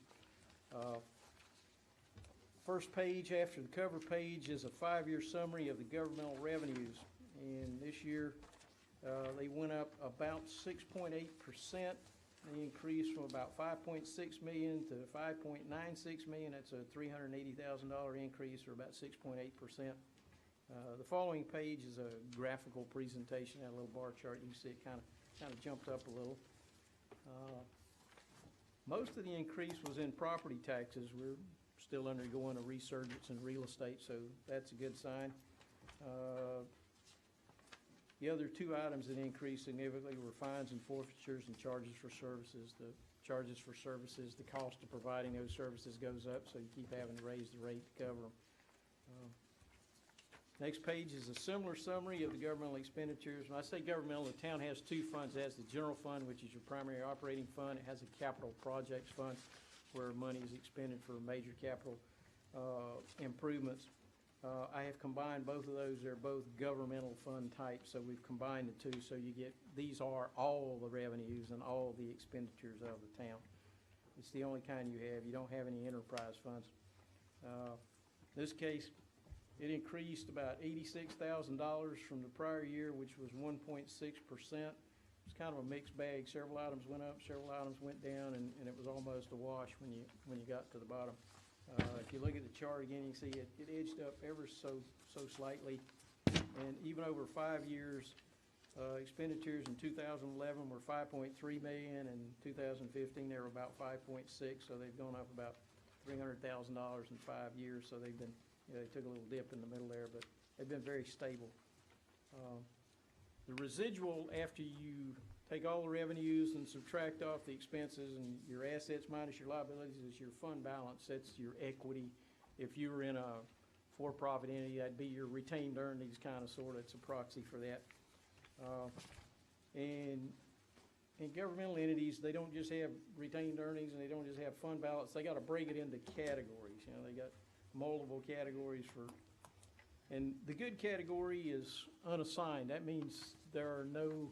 First page after the cover page is a 5-year summary of the governmental revenues. And this year, they went up about 6.8%. They increased from about 5.6 million to 5.96 million. That's a $380,000 increase, or about 6.8%. The following page is a graphical presentation, that little bar chart. You can see it kind of jumped up a little. Most of the increase was in property taxes. We're still undergoing a resurgence in real estate, so that's a good sign. The other two items that increased significantly were fines and forfeitures and charges for services. The charges for services, the cost of providing those services goes up, so you keep having to raise the rate to cover them. Next page is a similar summary of the governmental expenditures. When I say governmental, the town has two funds. It has the general fund, which is your primary operating fund. It has a capital projects fund, where money is expended for major capital improvements. I have combined both of those. They're both governmental fund types, so we've combined the two, so you get, these are all the revenues and all the expenditures of the town. It's the only kind you have. You don't have any enterprise funds. In this case, it increased about $86,000 from the prior year, which was 1.6%. It's kind of a mixed bag. Several items went up, several items went down, and it was almost a wash when you got to the bottom. If you look at the chart again, you can see it edged up ever so slightly. And even over 5 years, expenditures in 2011 were $5.3 million, and 2015 they were about $5.6, so they've gone up about $300,000 in 5 years. So they've been, they took a little dip in the middle there, but they've been very stable. The residual, after you take all the revenues and subtract off the expenses and your assets minus your liabilities, is your fund balance. That's your equity. If you were in a for-profit entity, that'd be your retained earnings, kind of, sort of. It's a proxy for that. And in governmental entities, they don't just have retained earnings and they don't just have fund balance. They got to break it into categories. You know, they got multiple categories for. And the good category is unassigned. That means there are no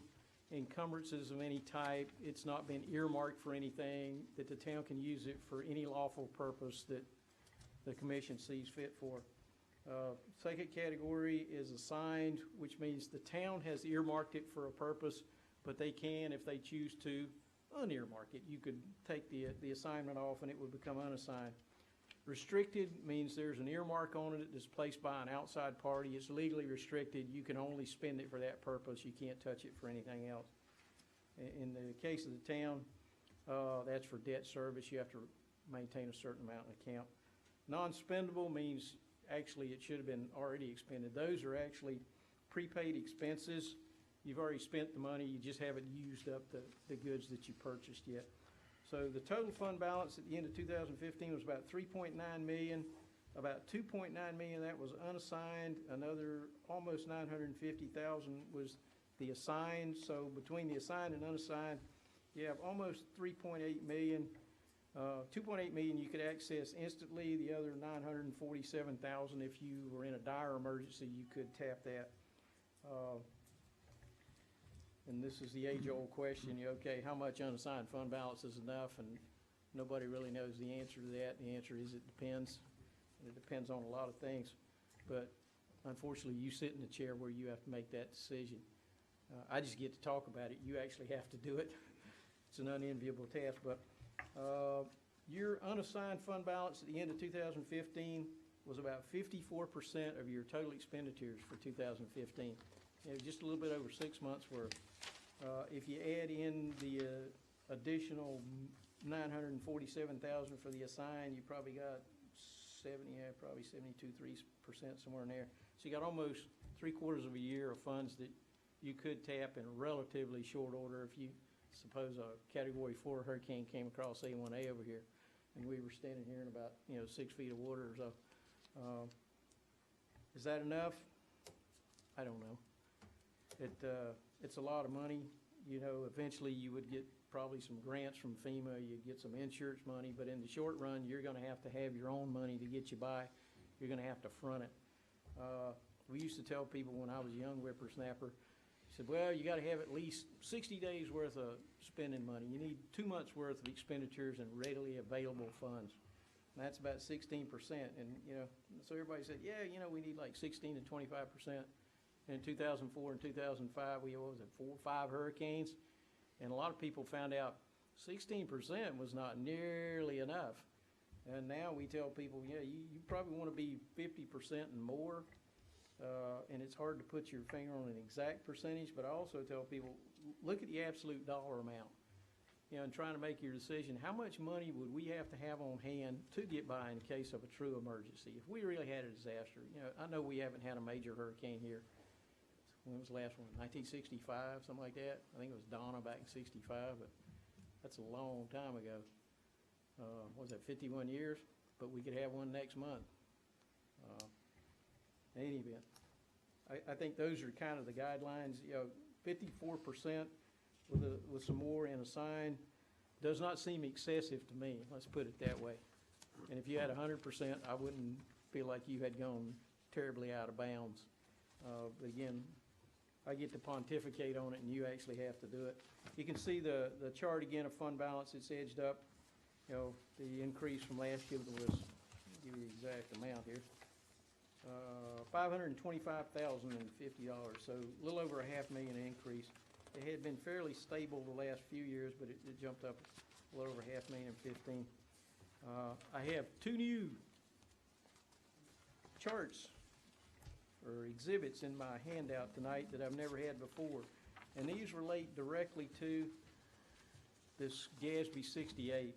encumbrances of any type. It's not been earmarked for anything, that the town can use it for any lawful purpose that the commission sees fit for. Second category is assigned, which means the town has earmarked it for a purpose, but they can, if they choose to, unearmark it. You could take the assignment off and it would become unassigned. Restricted means there's an earmark on it that's placed by an outside party. It's legally restricted. You can only spend it for that purpose. You can't touch it for anything else. In the case of the town, that's for debt service. You have to maintain a certain amount in account. Non-spendable means actually it should have been already expended. Those are actually prepaid expenses. You've already spent the money. You just haven't used up the goods that you purchased yet. So the total fund balance at the end of 2015 was about $3.9 million. About $2.9 million of that was unassigned. Another almost $950,000 was the assigned. So between the assigned and unassigned, you have almost $3.8 million. $2.8 million you could access instantly. The other $947,000, if you were in a dire emergency, you could tap that. And this is the age-old question, okay, how much unassigned fund balance is enough? And nobody really knows the answer to that. The answer is it depends. It depends on a lot of things. But unfortunately, you sit in the chair where you have to make that decision. I just get to talk about it. You actually have to do it. It's an unenviable task. But your unassigned fund balance at the end of 2015 was about 54% of your total expenditures for 2015. Just a little bit over 6 months worth. If you add in the additional $947,000 for the assigned, you probably got 72.3% somewhere in there. So you got almost 3/4 of a year of funds that you could tap in relatively short order. If you suppose a Category 4 hurricane came across A1A over here, and we were standing here in about 6 feet of water or so. Is that enough? I don't know. It's a lot of money. Eventually you would get probably some grants from FEMA, you get some insurance money, but in the short run, you're gonna have to have your own money to get you by. You're gonna have to front it. We used to tell people when I was a young whippersnapper, said, well, you gotta have at least 60 days worth of spending money. You need 2 months worth of expenditures and readily available funds. And that's about 16%. And, you know, so everybody said, yeah, you know, we need like 16 to 25%. And in 2004 and 2005, we had, what was it, 4 or 5 hurricanes? And a lot of people found out 16% was not nearly enough. And now we tell people, yeah, you probably want to be 50% and more. And it's hard to put your finger on an exact percentage, but I also tell people, look at the absolute dollar amount. You know, and trying to make your decision, how much money would we have to have on hand to get by in case of a true emergency? If we really had a disaster, you know, I know we haven't had a major hurricane here. When was the last one? 1965, something like that? I think it was Donna back in 65, but that's a long time ago. What was that, 51 years? But we could have one next month. In any event, I think those are kind of the guidelines. You know, 54% with some more in a sign does not seem excessive to me. Let's put it that way. And if you had 100%, I wouldn't feel like you had gone terribly out of bounds. But again, I get to pontificate on it, and you actually have to do it. You can see the chart again of fund balance. It's edged up. You know, the increase from last year was, I'll give you the exact amount here, $525,050. So a little over $500,000 increase. It had been fairly stable the last few years, but it jumped up a little over $500,000 in 15. I have 2 new charts or exhibits in my handout tonight that I've never had before. And these relate directly to this GASB 68.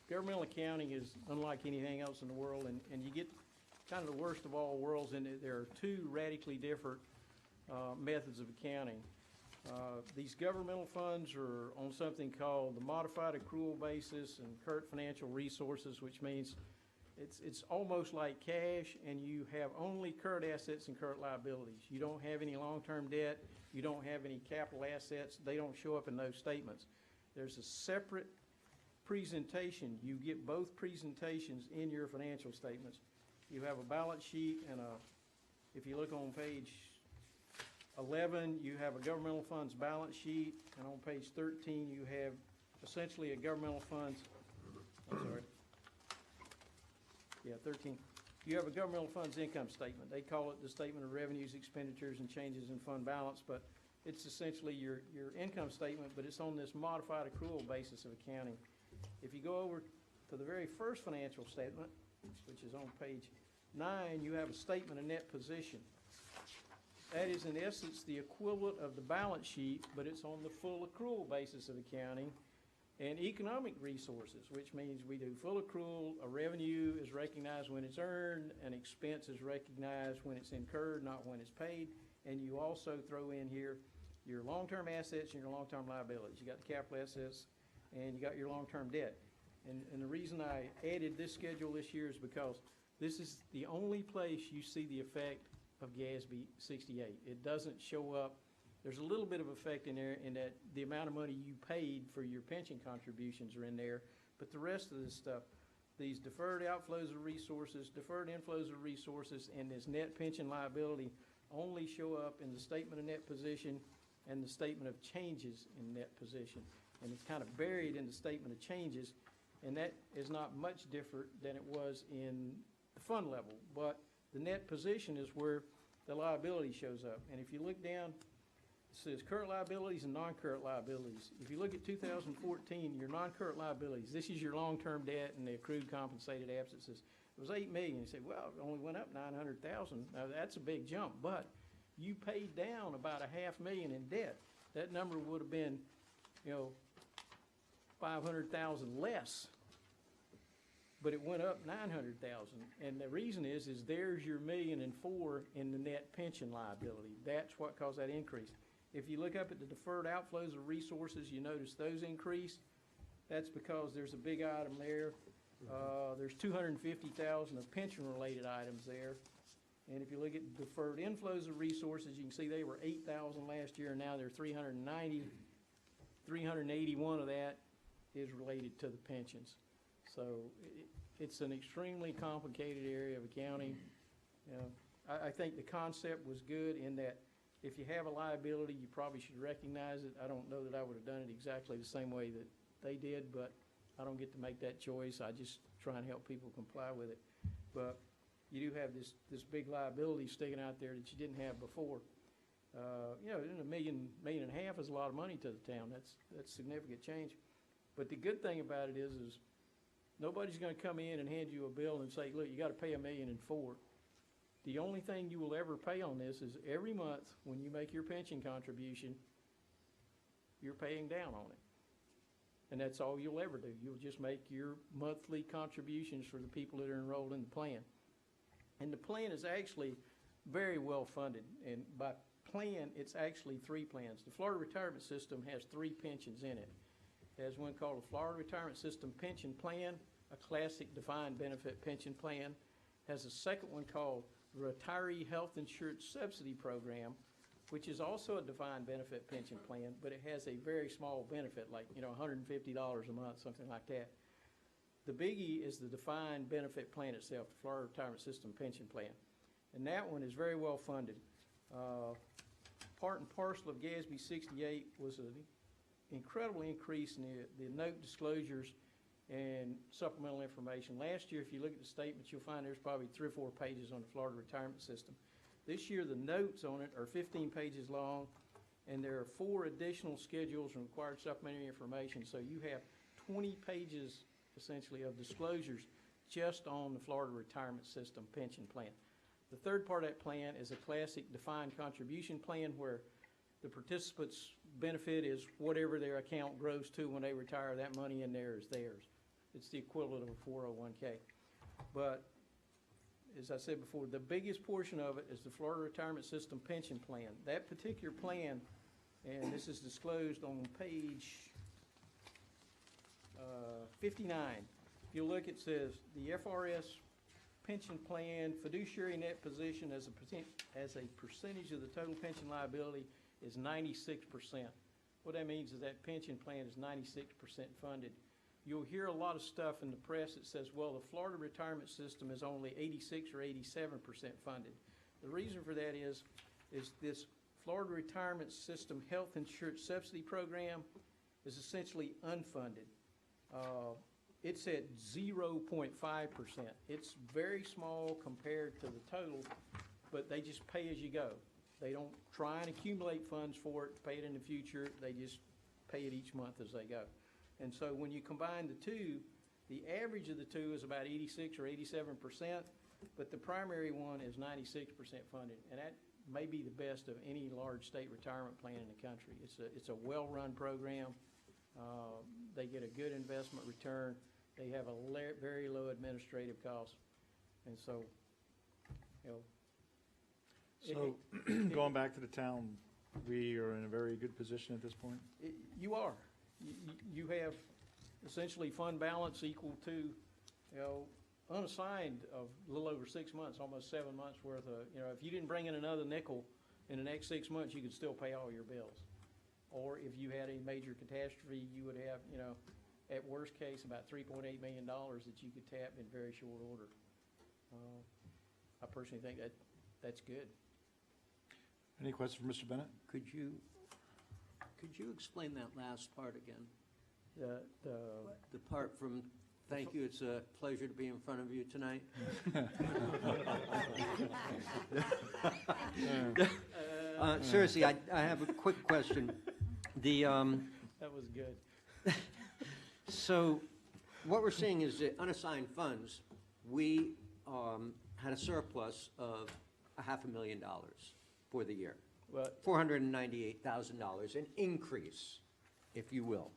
Governmental accounting is unlike anything else in the world, and you get kind of the worst of all worlds in it. There are 2 radically different methods of accounting. These governmental funds are on something called the modified accrual basis and current financial resources, which means it's almost like cash, and you have only current assets and current liabilities. You don't have any long-term debt. You don't have any capital assets. They don't show up in those statements. There's a separate presentation. You get both presentations in your financial statements. You have a balance sheet, and if you look on page 11, you have a governmental funds balance sheet, and on page 13, you have essentially a governmental funds, I'm sorry, yeah, 13. You have a governmental funds income statement. They call it the statement of revenues, expenditures, and changes in fund balance, but it's essentially your income statement, but it's on this modified accrual basis of accounting. If you go over to the very first financial statement, which is on page 9, you have a statement of net position. That is, in essence, the equivalent of the balance sheet, but it's on the full accrual basis of accounting. And economic resources, which means we do full accrual, a revenue is recognized when it's earned, an expense is recognized when it's incurred, not when it's paid. And you also throw in here your long-term assets and your long-term liabilities. You got the capital assets and you got your long-term debt. And the reason I added this schedule this year is because this is the only place you see the effect of GASB 68. It doesn't show up. There's a little bit of effect in there in that the amount of money you paid for your pension contributions are in there, but the rest of this stuff, these deferred outflows of resources, deferred inflows of resources, and this net pension liability only show up in the statement of net position and the statement of changes in net position. And it's kind of buried in the statement of changes, and that is not much different than it was in the fund level. But the net position is where the liability shows up. And if you look down, it says current liabilities and non-current liabilities. If you look at 2014, your non-current liabilities, this is your long-term debt and the accrued compensated absences. It was $8 million. You say, well, it only went up $900,000. Now that's a big jump, but you paid down about $500,000 in debt. That number would have been, you know, $500,000 less, but it went up $900,000. And the reason is there's your $1.4 million in the net pension liability. That's what caused that increase. If you look up at the deferred outflows of resources, you notice those increased. That's because there's a big item there. There's $250,000 of pension-related items there. And if you look at deferred inflows of resources, you can see they were $8,000 last year, and now they're $390,000. 381 of that is related to the pensions. So it's an extremely complicated area of accounting. You know, I think the concept was good in that if you have a liability, you probably should recognize it. I don't know that I would have done it exactly the same way that they did, but I don't get to make that choice. I just try and help people comply with it. But you do have this big liability sticking out there that you didn't have before. You know, $1.5 million is a lot of money to the town. That's significant change. But the good thing about it is nobody's going to come in and hand you a bill and say, look, you got to pay $1.4 million. The only thing you will ever pay on this is every month when you make your pension contribution, you're paying down on it. And that's all you'll ever do. You'll just make your monthly contributions for the people that are enrolled in the plan. And the plan is actually very well funded. And by plan, it's actually 3 plans. The Florida Retirement System has 3 pensions in it. It has one called the Florida Retirement System Pension Plan, a classic defined benefit pension plan. It has a second one called Retiree Health Insurance Subsidy Program, which is also a defined benefit pension plan, but it has a very small benefit, like, you know, $150 a month, something like that. The biggie is the defined benefit plan itself, the Florida Retirement System Pension Plan. And that one is very well funded. Part and parcel of GASB 68 was an incredible increase in the note disclosures and supplemental information. Last year, if you look at the statements, you'll find there's probably 3 or 4 pages on the Florida Retirement System. This year, the notes on it are 15 pages long, and there are 4 additional schedules and required supplementary information. So you have 20 pages, essentially, of disclosures just on the Florida Retirement System pension plan. The third part of that plan is a classic defined contribution plan where the participants' benefit is whatever their account grows to when they retire. That money in there is theirs. It's the equivalent of a 401k. But as I said before, the biggest portion of it is the Florida Retirement System pension plan. That particular plan, and this is disclosed on page 59. If you look, it says the FRS pension plan fiduciary net position as a percentage of the total pension liability is 96%. What that means is that pension plan is 96% funded. You'll hear a lot of stuff in the press that says, well, the Florida Retirement System is only 86 or 87% funded. The reason for that is this Florida Retirement System Health Insurance Subsidy Program is essentially unfunded. It's at 0.5%. It's very small compared to the total, but they just pay as you go. They don't try and accumulate funds for it, pay it in the future. They just pay it each month as they go. And so when you combine the two, the average of the two is about 86 or 87%, but the primary one is 96% funded. And that may be the best of any large state retirement plan in the country. It's a well-run program. They get a good investment return. They have a very low administrative cost. And so, you know. So, going back to the town, we are in a very good position at this point? You are. You have essentially fund balance equal to, you know, unassigned of a little over 6 months, almost 7 months worth of, you know, if you didn't bring in another nickel in the next 6 months, you could still pay all your bills. Or if you had a major catastrophe, you would have, you know, at worst case, about $3.8 million that you could tap in very short order. I personally think that's good. Any questions for Mr. Bennett? Could you explain that last part again? The part from, thank you, it's a pleasure to be in front of you tonight. Seriously, I have a quick question. That was good. So what we're seeing is that unassigned funds, we had a surplus of $500,000 for the year. Well, $498,000, an increase, if you will.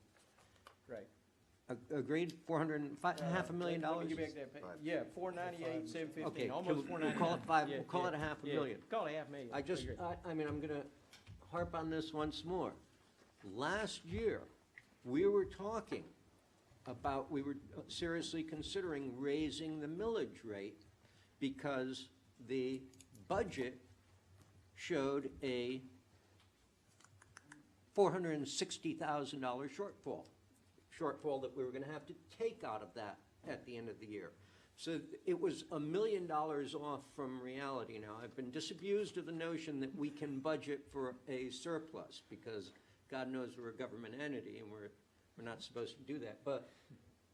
right. Agreed? $500,000? Let me get back that page. Yeah, 498, 715, Okay, almost we'll 499. call it five, Yeah, we'll call it yeah, $500,000. yeah. Call it $500,000. I mean, I'm gonna harp on this once more. Last year, we were talking about, we were seriously considering raising the millage rate because the budget showed a $460,000 shortfall that we were gonna have to take out of that at the end of the year. So it was $1 million off from reality now. I've been disabused of the notion that we can budget for a surplus, because God knows we're a government entity and we're not supposed to do that. But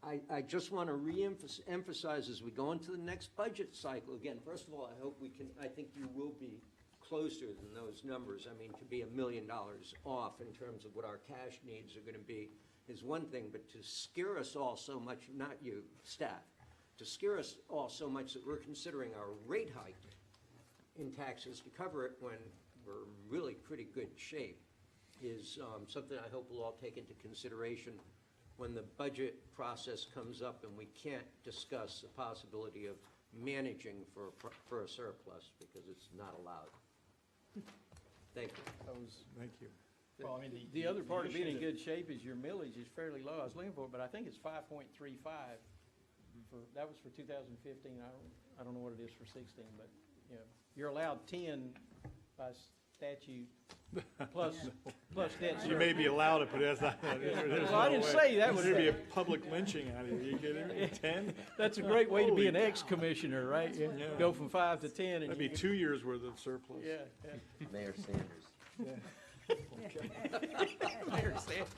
I just want to re-emphasize as we go into the next budget cycle, again, first of all, I think you will be closer than those numbers. I mean, to be $1 million off in terms of what our cash needs are going to be is one thing, but to scare us all so much, not you, staff, to scare us all so much that we're considering our rate hike in taxes to cover it when we're really pretty good shape is something I hope we'll all take into consideration when the budget process comes up and we can't discuss the possibility of managing for a surplus because it's not allowed. Thank you. Thank you. Well, I mean, the other part of being in good shape is your millage is fairly low. I was looking for it, but I think it's 5.35 that was for 2015. I don't know what it is for 16, but, you know, you're allowed 10 by statute plus debt service. You may be allowed it, but that's not. Well, I didn't say that was. There'd be a public lynching out of you. You kidding me? 10? That's a great way to be an Holy ex-commissioner, right? You Yeah. go from 5 to 10 and That'd be 2 years worth of surplus. Yeah, yeah. Mayor Sanders. Mayor Sanders.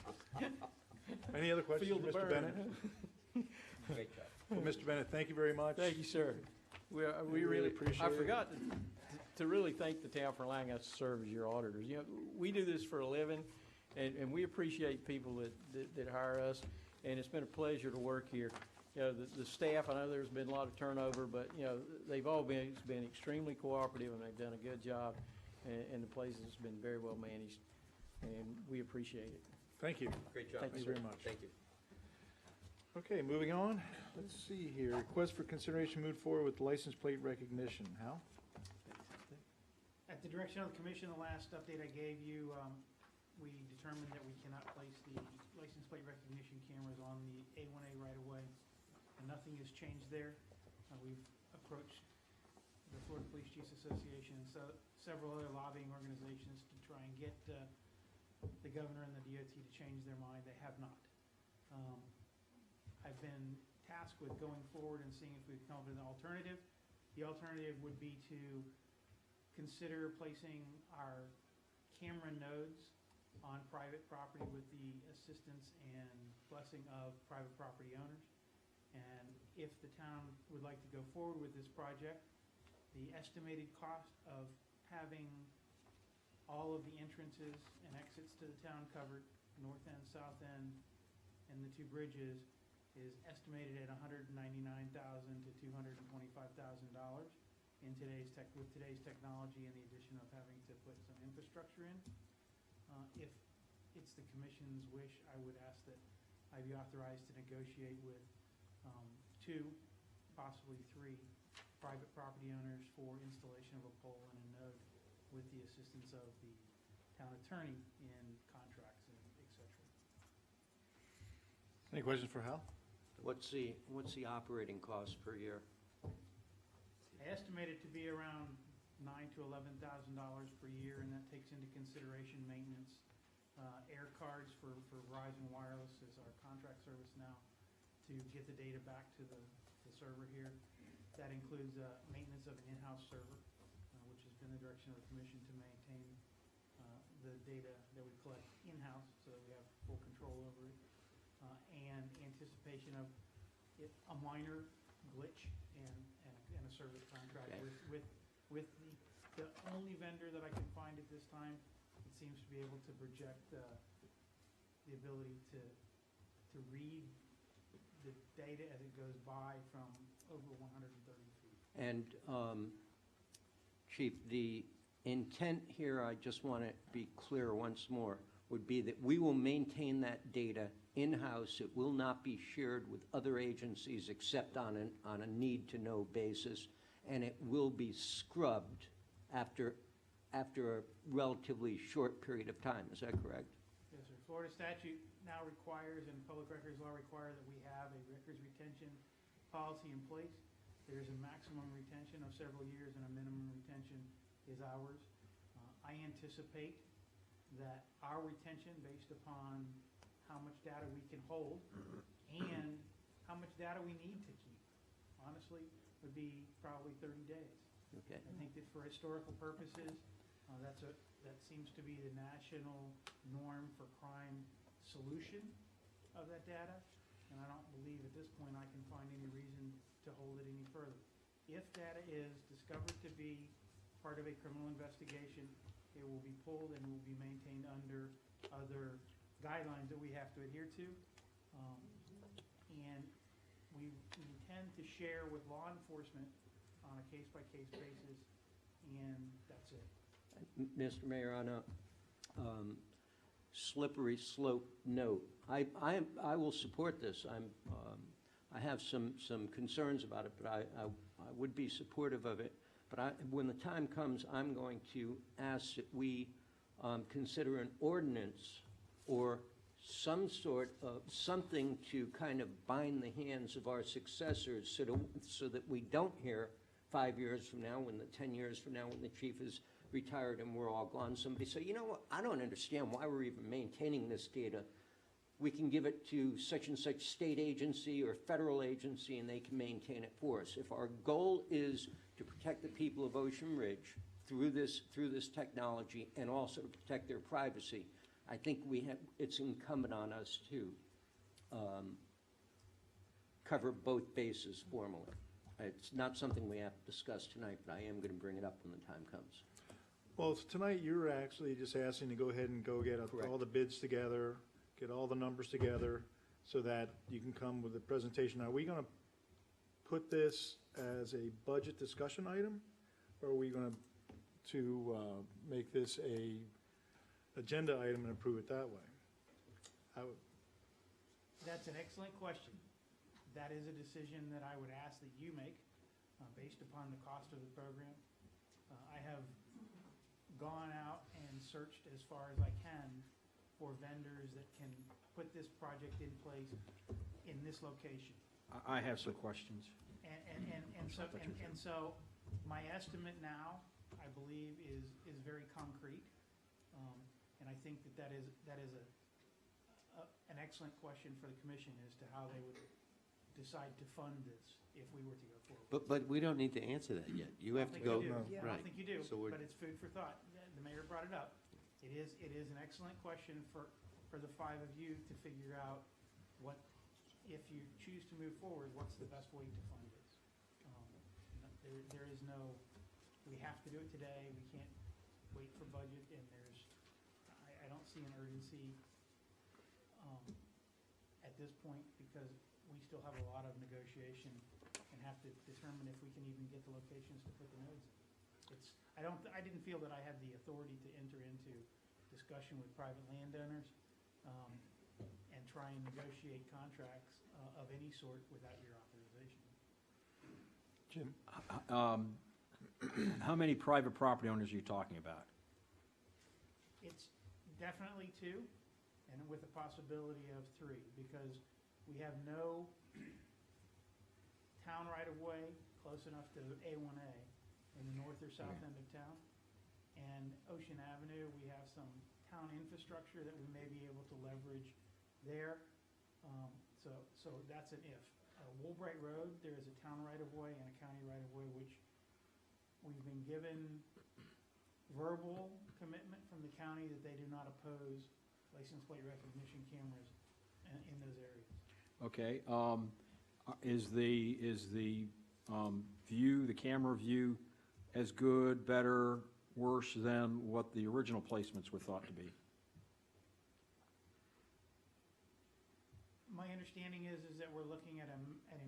Any other questions, Feel the Mr. burn. Bennett? Great job. Well, Mr. Bennett, thank you very much. Thank you, sir. We We really really, appreciate I it. forgot to really thank the town for allowing us to serve as your auditors. You know, we do this for a living, and we appreciate people that hire us, and it's been a pleasure to work here. You know, the staff, I know there's been a lot of turnover, but, you know, they've all been extremely cooperative, and they've done a good job, and the place has been very well managed, and we appreciate it. Thank you. Great job. Thank you, Thank you very much. Thank you. Okay, moving on. Let's see here. Request for consideration move forward with license plate recognition. Hal? At the direction of the commission, the last update I gave you, we determined that we cannot place the license plate recognition cameras on the A1A right-of-way, and nothing has changed there. We've approached the Florida Police Chiefs Association and several other lobbying organizations to try and get the governor and the DOT to change their mind. They have not. I've been tasked with going forward and seeing if we can come up with an alternative. The alternative would be to consider placing our camera nodes on private property with the assistance and blessing of private property owners. And if the town would like to go forward with this project, the estimated cost of having all of the entrances and exits to the town covered, north end, south end, and the two bridges, is estimated at $199,000 to $225,000 with today's technology and the addition of having to put some infrastructure in. If it's the commission's wish, I would ask that I be authorized to negotiate with 2, possibly 3, private property owners for installation of a pole and a node with the assistance of the town attorney in contracts and et cetera. Any questions for Hal? What's the operating cost per year? I estimate it to be around $9,000 to $11,000 per year, and that takes into consideration maintenance. Air cards for Verizon Wireless is our contract service now to get the data back to the server here. That includes maintenance of an in-house server, which has been the direction of the commission to maintain the data that we collect in-house so that we have full control over it, and anticipation of a minor glitch and a service contract Okay. with the only vendor that I can find at this time that seems to be able to project the ability to read the data as it goes by from over 130 feet. And, Chief, the intent here, I just want to be clear once more, would be that we will maintain that data in-house. It will not be shared with other agencies except on a need-to-know basis, and it will be scrubbed after a relatively short period of time. Is that correct? Yes, sir. Florida statute now requires, and public records law require, that we have a records retention policy in place. There is a maximum retention of several years, and a minimum retention is ours. I anticipate that our retention, based upon how much data we can hold and how much data we need to keep, honestly, would be probably 30 days. Okay. I think that for historical purposes, that seems to be the national norm for crime solution of that data, and I don't believe at this point I can find any reason to hold it any further. If data is discovered to be part of a criminal investigation, it will be pulled and will be maintained under other guidelines that we have to adhere to. And we intend to share with law enforcement on a case-by-case basis, and that's it. Mr. Mayor, on a slippery slope note, I will support this. I have some concerns about it, but I would be supportive of it. But when the time comes, I'm going to ask that we consider an ordinance or some sort of something to kind of bind the hands of our successors so that we don't hear 5 years from now, 10 years from now, when the chief is retired and we're all gone, somebody say, you know what, I don't understand why we're even maintaining this data. We can give it to such and such state agency or federal agency and they can maintain it for us. If our goal is to protect the people of Ocean Ridge through this technology and also to protect their privacy, I think it's incumbent on us to cover both bases formally. It's not something we have to discuss tonight, but I am going to bring it up when the time comes. Well, tonight you're actually just asking to go ahead and go get Correct. all the bids together, get all the numbers together, so that you can come with a presentation. Are we gonna put this as a budget discussion item? Or are we gonna make this a agenda item and approve it that way? That's an excellent question. That is a decision that I would ask that you make based upon the cost of the program. I have gone out and searched as far as I can for vendors that can put this project in place in this location. I have some questions. And so my estimate now, I believe, is very concrete. And I think that is an excellent question for the commission as to how they would decide to fund this if we were to go forward. But we don't need to answer that yet. You have to go, I don't right. think you do, So we're- but it's food for thought. The mayor brought it up. It is an excellent question for the five of you to figure out what, if you choose to move forward, what's the best way to fund this? There is no, we have to do it today, we can't wait for budget, and I don't see an urgency at this point, because we still have a lot of negotiation and have to determine if we can even get the locations to put the nodes in. I didn't feel that I had the authority to enter into discussion with private landowners and try and negotiate contracts of any sort without your authorization. Jim? How many private property owners are you talking about? It's definitely 2, and with a possibility of 3, because we have no town right-of-way close enough to A1A in the north or south end of town. And Ocean Avenue, we have some town infrastructure that we may be able to leverage there. So that's an if. Woolbright Road, there is a town right-of-way and a county right-of-way, which we've been given verbal commitment from the county that they do not oppose license plate recognition cameras in those areas. Okay, is the view, the camera view, as good, better, worse than what the original placements were thought to be? My understanding is that we're looking at a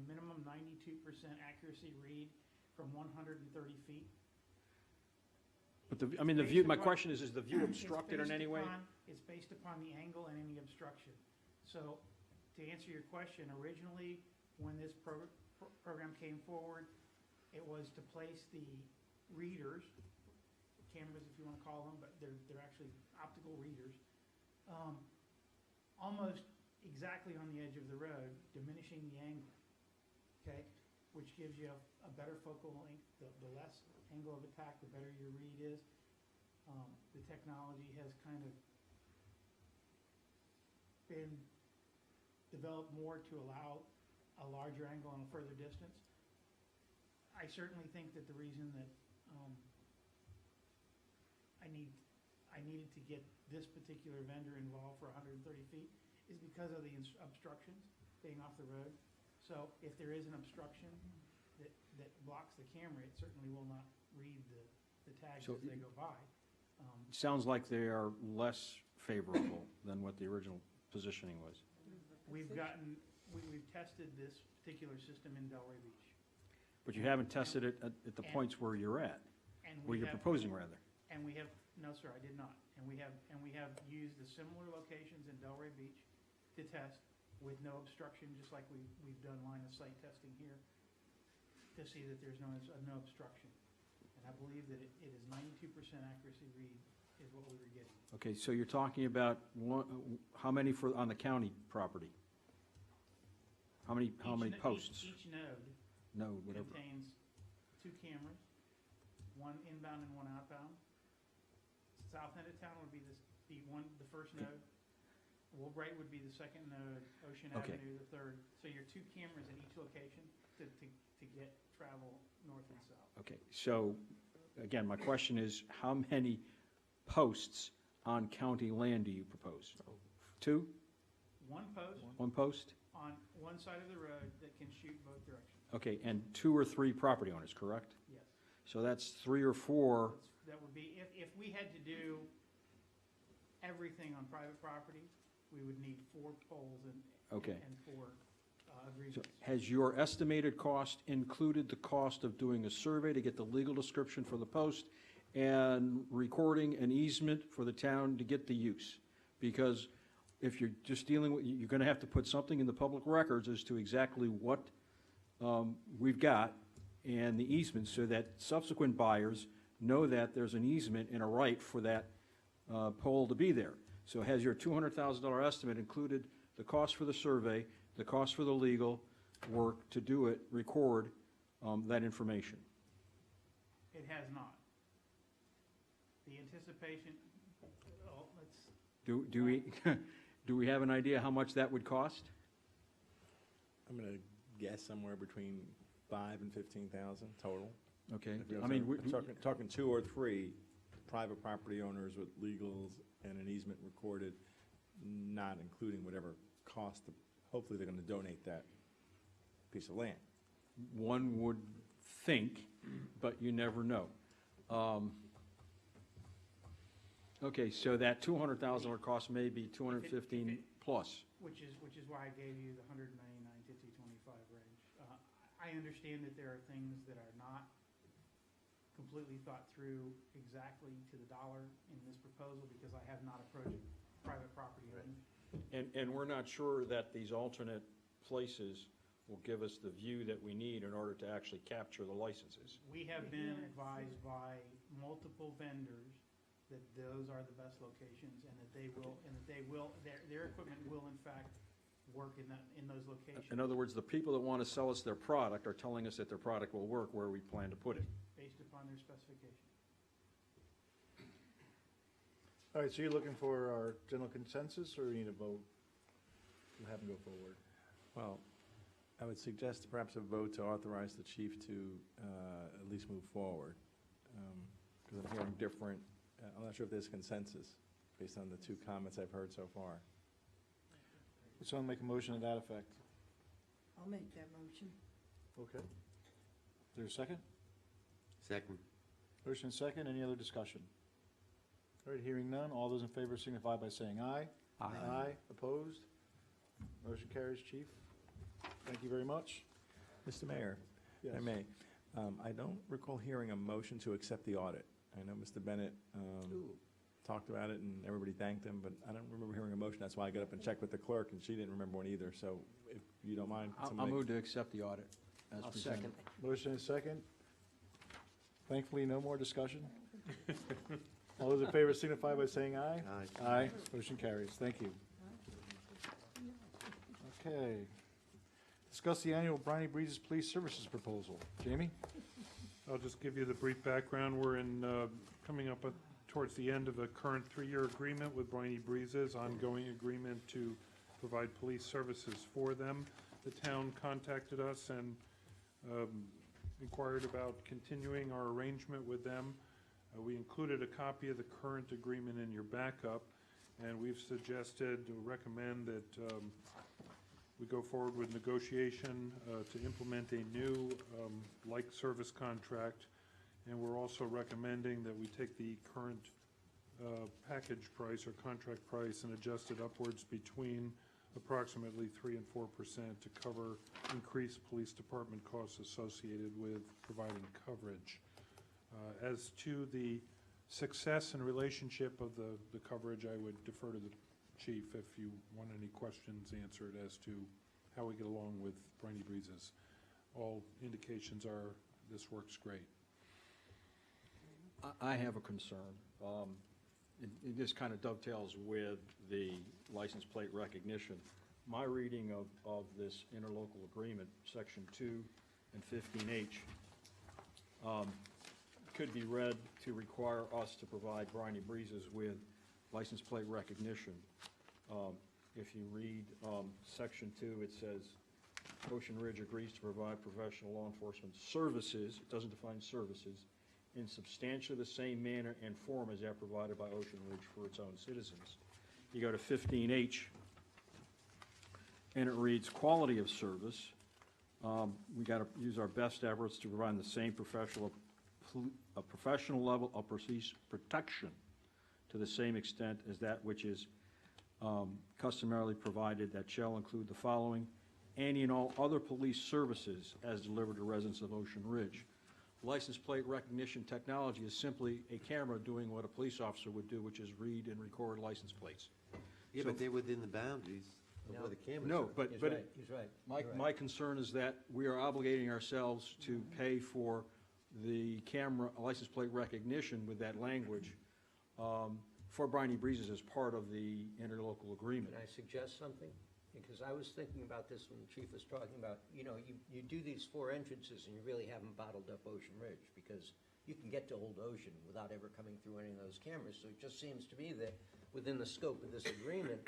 minimum 92% accuracy read from 130 feet. But the view, my question is the view obstructed in any way? It's based upon the angle and any obstruction. So, to answer your question, originally, when this program came forward, it was to place the readers, cameras if you want to call them, but they're actually optical readers, almost exactly on the edge of the road, diminishing the angle, okay? Which gives you a better focal length. The less angle of attack, the better your read is. The technology has kind of been developed more to allow a larger angle and a further distance. I certainly think that the reason that I needed to get this particular vendor involved for 130 feet is because of the obstructions being off the road. So if there is an obstruction that blocks the camera, it certainly will not read the tags So as they go by. Sounds like they are less favorable than what the original positioning was. We've tested this particular system in Delray Beach. But you haven't tested it at the points where you're at, And where we you're have- proposing rather. And we have, no, sir, I did not. And we have used the similar locations in Delray Beach to test with no obstruction, just like we've done line of sight testing here to see that there's no obstruction. And I believe that it is 92% accuracy read is what we were getting. Okay, so you're talking about how many on the county property? How many posts? Each node No, whatever. contains 2 cameras, one inbound and one outbound. South end of town would be the first node. Woolbright would be the second node, Ocean Okay. Avenue the third. So you're 2 cameras at each location to get travel north and south. Okay, so, again, my question is, how many posts on county land do you propose? 2? 1 post 1 post? on one side of the road that can shoot both directions. Okay, and 2 or 3 property owners, correct? Yes. So that's 3 or 4. That would be, if we had to do everything on private property, we would need 4 poles and Okay. 4 So agreements. has your estimated cost included the cost of doing a survey to get the legal description for the post and recording an easement for the town to get the use? Because if you're just dealing with, you're gonna have to put something in the public records as to exactly what we've got and the easement, so that subsequent buyers know that there's an easement and a right for that pole to be there. So has your $200,000 estimate included the cost for the survey, the cost for the legal work to do it, record that information? It has not. The anticipation, let's, Do we, do we have an idea how much that would cost? I'm gonna guess somewhere between 5 and 15,000 total. Okay, If you're I mean, talking 2 or 3 private property owners with legals and an easement recorded, not including whatever cost, hopefully they're gonna donate that piece of land. one would think, but you never know. Okay, so that $200,000 cost may be 215 plus. which is why I gave you the 199 to 225 range. I understand that there are things that are not completely thought through exactly to the dollar in this proposal, because I have not approached private property owners. And we're not sure that these alternate places will give us the view that we need in order to actually capture the licenses. We have been advised by multiple vendors that those are the best locations, and that they will, their equipment will in fact work in those locations, In other words, the people that want to sell us their product are telling us that their product will work where we plan to put it. based upon their specifications. All right, so you're looking for our general consensus, or you need a vote to have them go forward? Well, I would suggest perhaps a vote to authorize the chief to at least move forward, because I'm hearing different, I'm not sure if there's consensus based on the 2 comments I've heard so far. Would someone make a motion to that effect? I'll make that motion. Okay. Is there a second? Second. Motion and second, any other discussion? All right, hearing none, all those in favor signify by saying aye. Aye. Opposed? Motion carries, chief. Thank you very much. Mr. Mayor, if I Yes. may, I don't recall hearing a motion to accept the audit. I know Mr. Bennett talked about it and everybody thanked him, but I don't remember hearing a motion. That's why I got up and checked with the clerk, and she didn't remember one either. So if you don't mind. I'll somebody- move to accept the audit as I'll presented. second. Motion and second. Thankfully, no more discussion. All those in favor signify by saying aye. Aye. Aye. Motion carries. Thank you. Okay. Discuss the annual Briny Breezes Police Services proposal. Jamie? I'll just give you the brief background. We're coming up towards the end of a current 3-year agreement with Briny Breezes, ongoing agreement to provide police services for them. The town contacted us and inquired about continuing our arrangement with them. We included a copy of the current agreement in your backup, and we've suggested, or recommend that we go forward with negotiation to implement a new like service contract, and we're also recommending that we take the current package price or contract price and adjust it upwards between approximately 3% and 4% to cover increased police department costs associated with providing coverage. As to the success and relationship of the coverage, I would defer to the chief if you want any questions answered as to how we get along with Briny Breezes. All indications are this works great. I have a concern. It just kind of dovetails with the license plate recognition. My reading of this interlocal agreement, Section 2 and 15H, could be read to require us to provide Briny Breezes with license plate recognition. If you read Section 2, it says, Ocean Ridge agrees to provide professional law enforcement services, it doesn't define services, in substantially the same manner and form as that provided by Ocean Ridge for its own citizens. You go to 15H, and it reads, quality of service. We got to use our best efforts to provide the same professional level of police protection to the same extent as that which is customarily provided, that shall include the following: any and all other police services as delivered to residents of Ocean Ridge. License plate recognition technology is simply a camera doing what a police officer would do, which is read and record license plates. Yeah, So- but they're within the boundaries of where the cameras are. No, but, He's but right, he's right. my concern is that we are obligating ourselves to pay for the camera license plate recognition with that language for Briny Breezes as part of the interlocal agreement. Can I suggest something? Because I was thinking about this when the chief was talking about, you do these 4 entrances and you really haven't bottled up Ocean Ridge, because you can get to Old Ocean without ever coming through any of those cameras. So it just seems to me that within the scope of this agreement,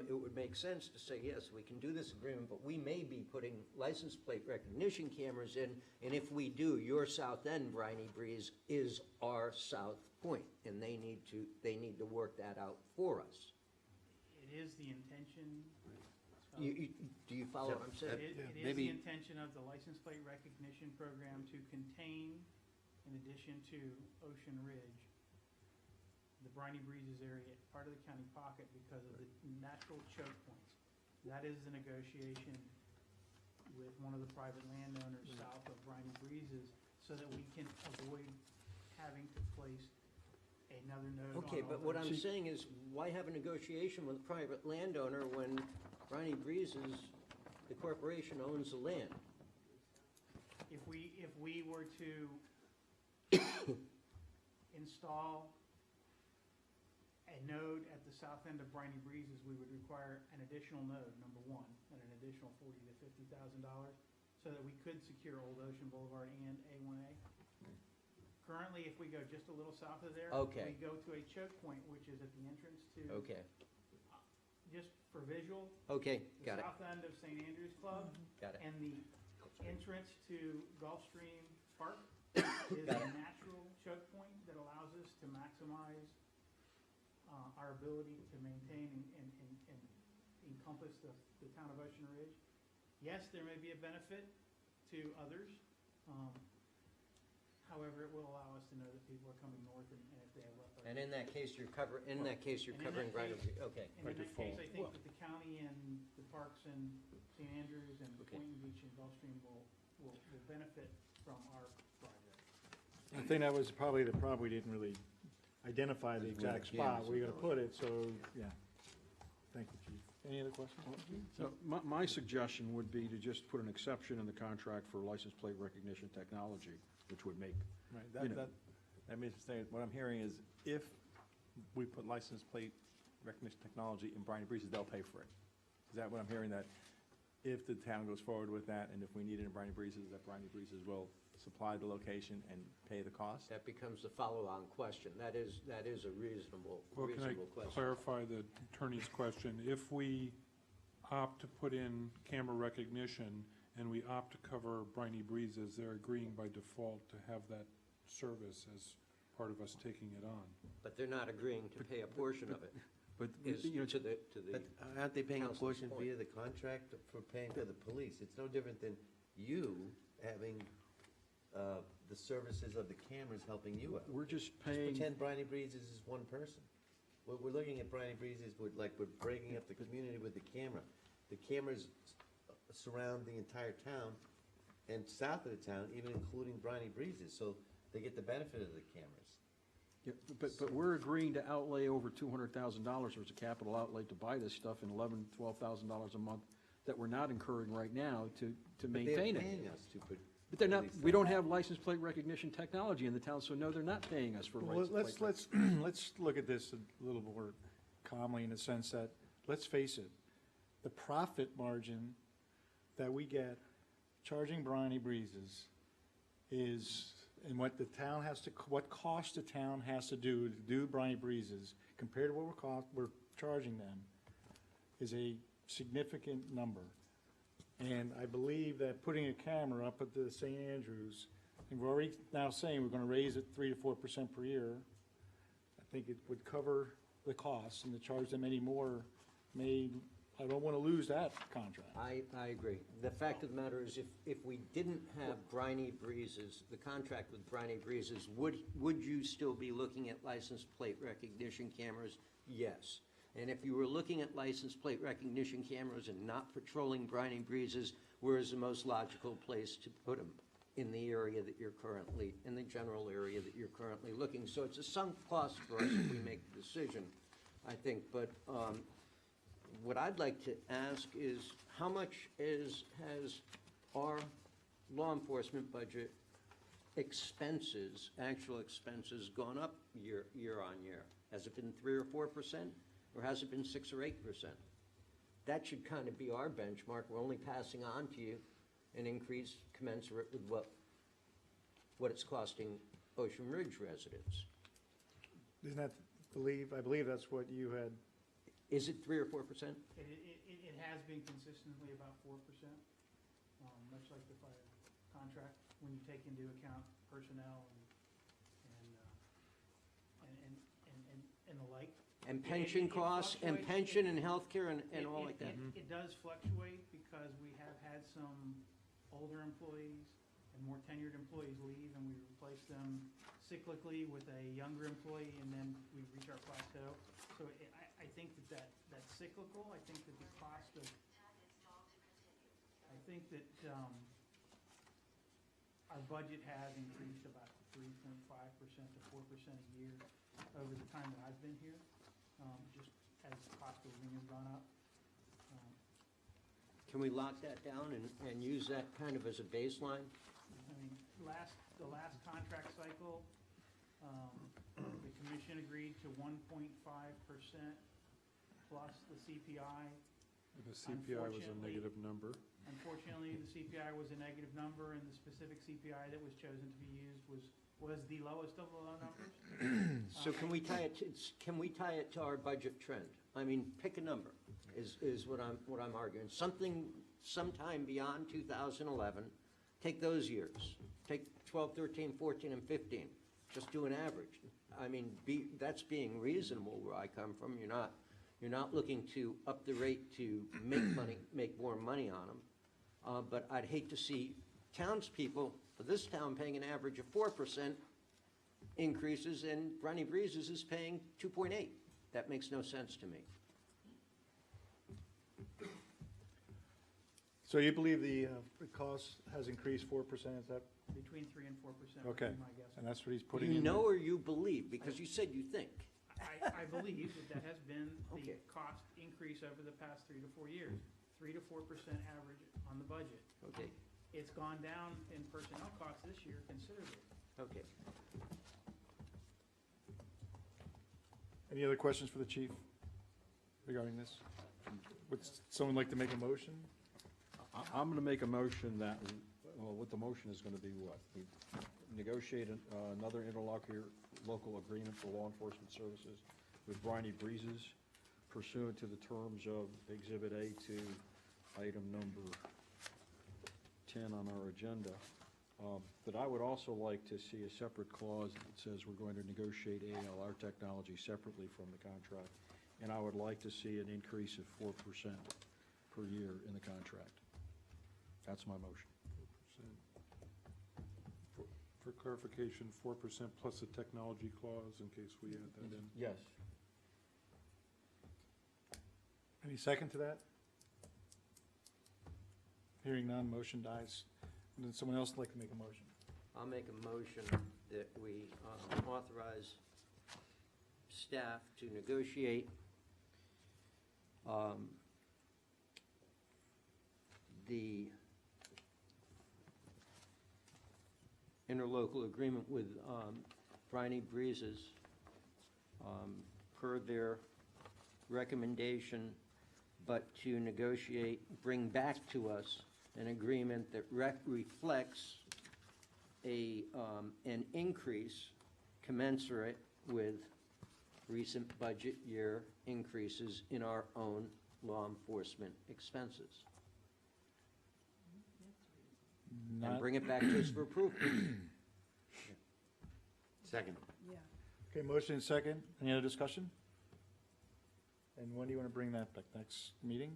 it would make sense to say, yes, we can do this agreement, but we may be putting license plate recognition cameras in, and if we do, your south end, Briny Breeze, is our south point, and they need to work that out for us. It is the intention. Do you follow what I'm saying? It is maybe- the intention of the license plate recognition program to contain, in addition to Ocean Ridge, the Briny Breezes area, part of the county pocket, because of the natural choke points. That is the negotiation with one of the private landowners south of Briny Breezes, so that we can avoid having to place another node on. Okay, but all what those. I'm saying is, why have a negotiation with a private landowner when Briny Breezes, the corporation, owns the land? If we were to install a node at the south end of Briny Breezes, we would require an additional node, number one, and an additional $40,000 to $50,000, so that we could secure Old Ocean Boulevard and A1A. Currently, if we go just a little south of there, Okay. we go to a choke point, which is at the entrance to, Okay, just for visual, okay, the got it, south end of St. Andrews Club, got it. and the entrance to Gulfstream Park is Got a it. natural choke point that allows us to maximize our ability to maintain and encompass the town of Ocean Ridge. Yes, there may be a benefit to others. However, it will allow us to know that people are coming north, and if they have left. And in that case, you're covering Briny Breeze, okay. And in that case, I think that the county and the parks and St. Andrews and Okay. Boynton Beach and Gulfstream will benefit from our project. I think that was probably the problem, we didn't really identify the exact spot where you're gonna put it, so, yeah. Thank you, Chief. Any other questions? So my suggestion would be to just put an exception in the contract for license plate recognition technology, which would make, Right, You know. that means, what I'm hearing is, if we put license plate recognition technology in Briny Breezes, they'll pay for it. Is that what I'm hearing, that if the town goes forward with that, and if we need it in Briny Breezes, that Briny Breezes will supply the location and pay the cost? That becomes the follow-on question. That is a reasonable Well, can I question. clarify the attorney's question? If we opt to put in camera recognition and we opt to cover Briny Breezes, they're agreeing by default to have that service as part of us taking it on. But they're not agreeing to pay a portion of it. But, Is you know, to the But aren't they paying a council's portion point. via the contract for paying for the police? It's no different than you having the services of the cameras helping you out. we're just Just paying, pretend Briny Breezes is one person. We're looking at Briny Breezes, like we're breaking up the community with the camera. The cameras surround the entire town and south of the town, even including Briny Breezes, so they get the benefit of the cameras. yeah, but we're agreeing to outlay over $200,000 as a capital outlay to buy this stuff, and $11,000, $12,000 a month that we're not incurring right now to maintain But they're it. paying us to put. But they're not, police we that. don't have license plate recognition technology in the town, so no, they're not paying us for Well, license plate. let's look at this a little more calmly in the sense that, let's face it, the profit margin that we get charging Briny Breezes is, and what the town has to, what cost the town has to do Briny Breezes compared to what we're charging them is a significant number. And I believe that putting a camera up at the St. Andrews, and we're already now saying we're gonna raise it 3 to 4% per year, I think it would cover the costs, and to charge them any more I don't wanna lose that contract. I agree. The fact of the matter is, if we didn't have Briny Breezes, the contract with Briny Breezes, would you still be looking at license plate recognition cameras? Yes. And if you were looking at license plate recognition cameras and not patrolling Briny Breezes, where is the most logical place to put them? In the area that you're currently, in the general area that you're currently looking. So it's a sunk cost for us if we make the decision, I think. But what I'd like to ask is, how much has our law enforcement budget expenses, actual expenses, gone up year on year? Has it been 3 or 4%, or has it been 6 or 8%? That should kind of be our benchmark. We're only passing on to you an increase commensurate with what it's costing Ocean Ridge residents. Isn't that, I believe that's what you had. Is it 3 or 4%? It has been consistently about 4%, much like the fire contract, when you take into account personnel and the like. And pension It costs, and fluctuates. pension and healthcare and all like that? It does fluctuate because we have had some older employees and more tenured employees leave, and we replace them cyclically with a younger employee, and then we reach our plateau. So I think that's cyclical. I think that the cost of, I think that our budget has increased about 3.5% to 4% a year over the time that I've been here, just as the cost of living has gone up. Can we lock that down and use that kind of as a baseline? I mean, the last contract cycle, the commission agreed to 1.5% plus the CPI. The CPI was a negative number. Unfortunately, the CPI was a negative number, and the specific CPI that was chosen to be used was the lowest of the low numbers. So can we tie it to our budget trend? I mean, pick a number, is what I'm arguing. Sometime beyond 2011, take those years. Take 12, 13, 14, and 15. Just do an average. I mean, that's being reasonable where I come from. You're not looking to up the rate to make more money on them. But I'd hate to see townspeople for this town paying an average of 4% increases, and Briny Breezes is paying 2.8. That makes no sense to me. So you believe the cost has increased 4%, is that, Between 3 and 4% would okay, be my guess. and that's what he's putting in? You know or you believe? Because you said you think. I believe that has been the Okay. cost increase over the past 3 to 4 years, 3 to 4% average on the budget. Okay, It's gone down in personnel costs this year considerably. okay. Any other questions for the chief regarding this? Would someone like to make a motion? I'm going to make a motion that, well, what the motion is going to be what? We negotiate another interlocal agreement for law enforcement services with Briny Breezes pursuant to the terms of Exhibit A to item number 10 on our agenda. But I would also like to see a separate clause that says we're going to negotiate ALR technology separately from the contract. And I would like to see an increase of 4% per year in the contract. That's my motion. 4%. For clarification, 4% plus a technology clause in case we add that in. Yes. Any second to that? Hearing none, motion dies. And then someone else would like to make a motion. I'll make a motion that we authorize staff to negotiate the interlocal agreement with Briny Breezes per their recommendation, but to negotiate, bring back to us an agreement that reflects an increase commensurate with recent budget year increases in our own law enforcement expenses. And bring it back to us for approval. Second. Yeah. Okay, motion and second. Any other discussion? And when do you want to bring that back? Next meeting?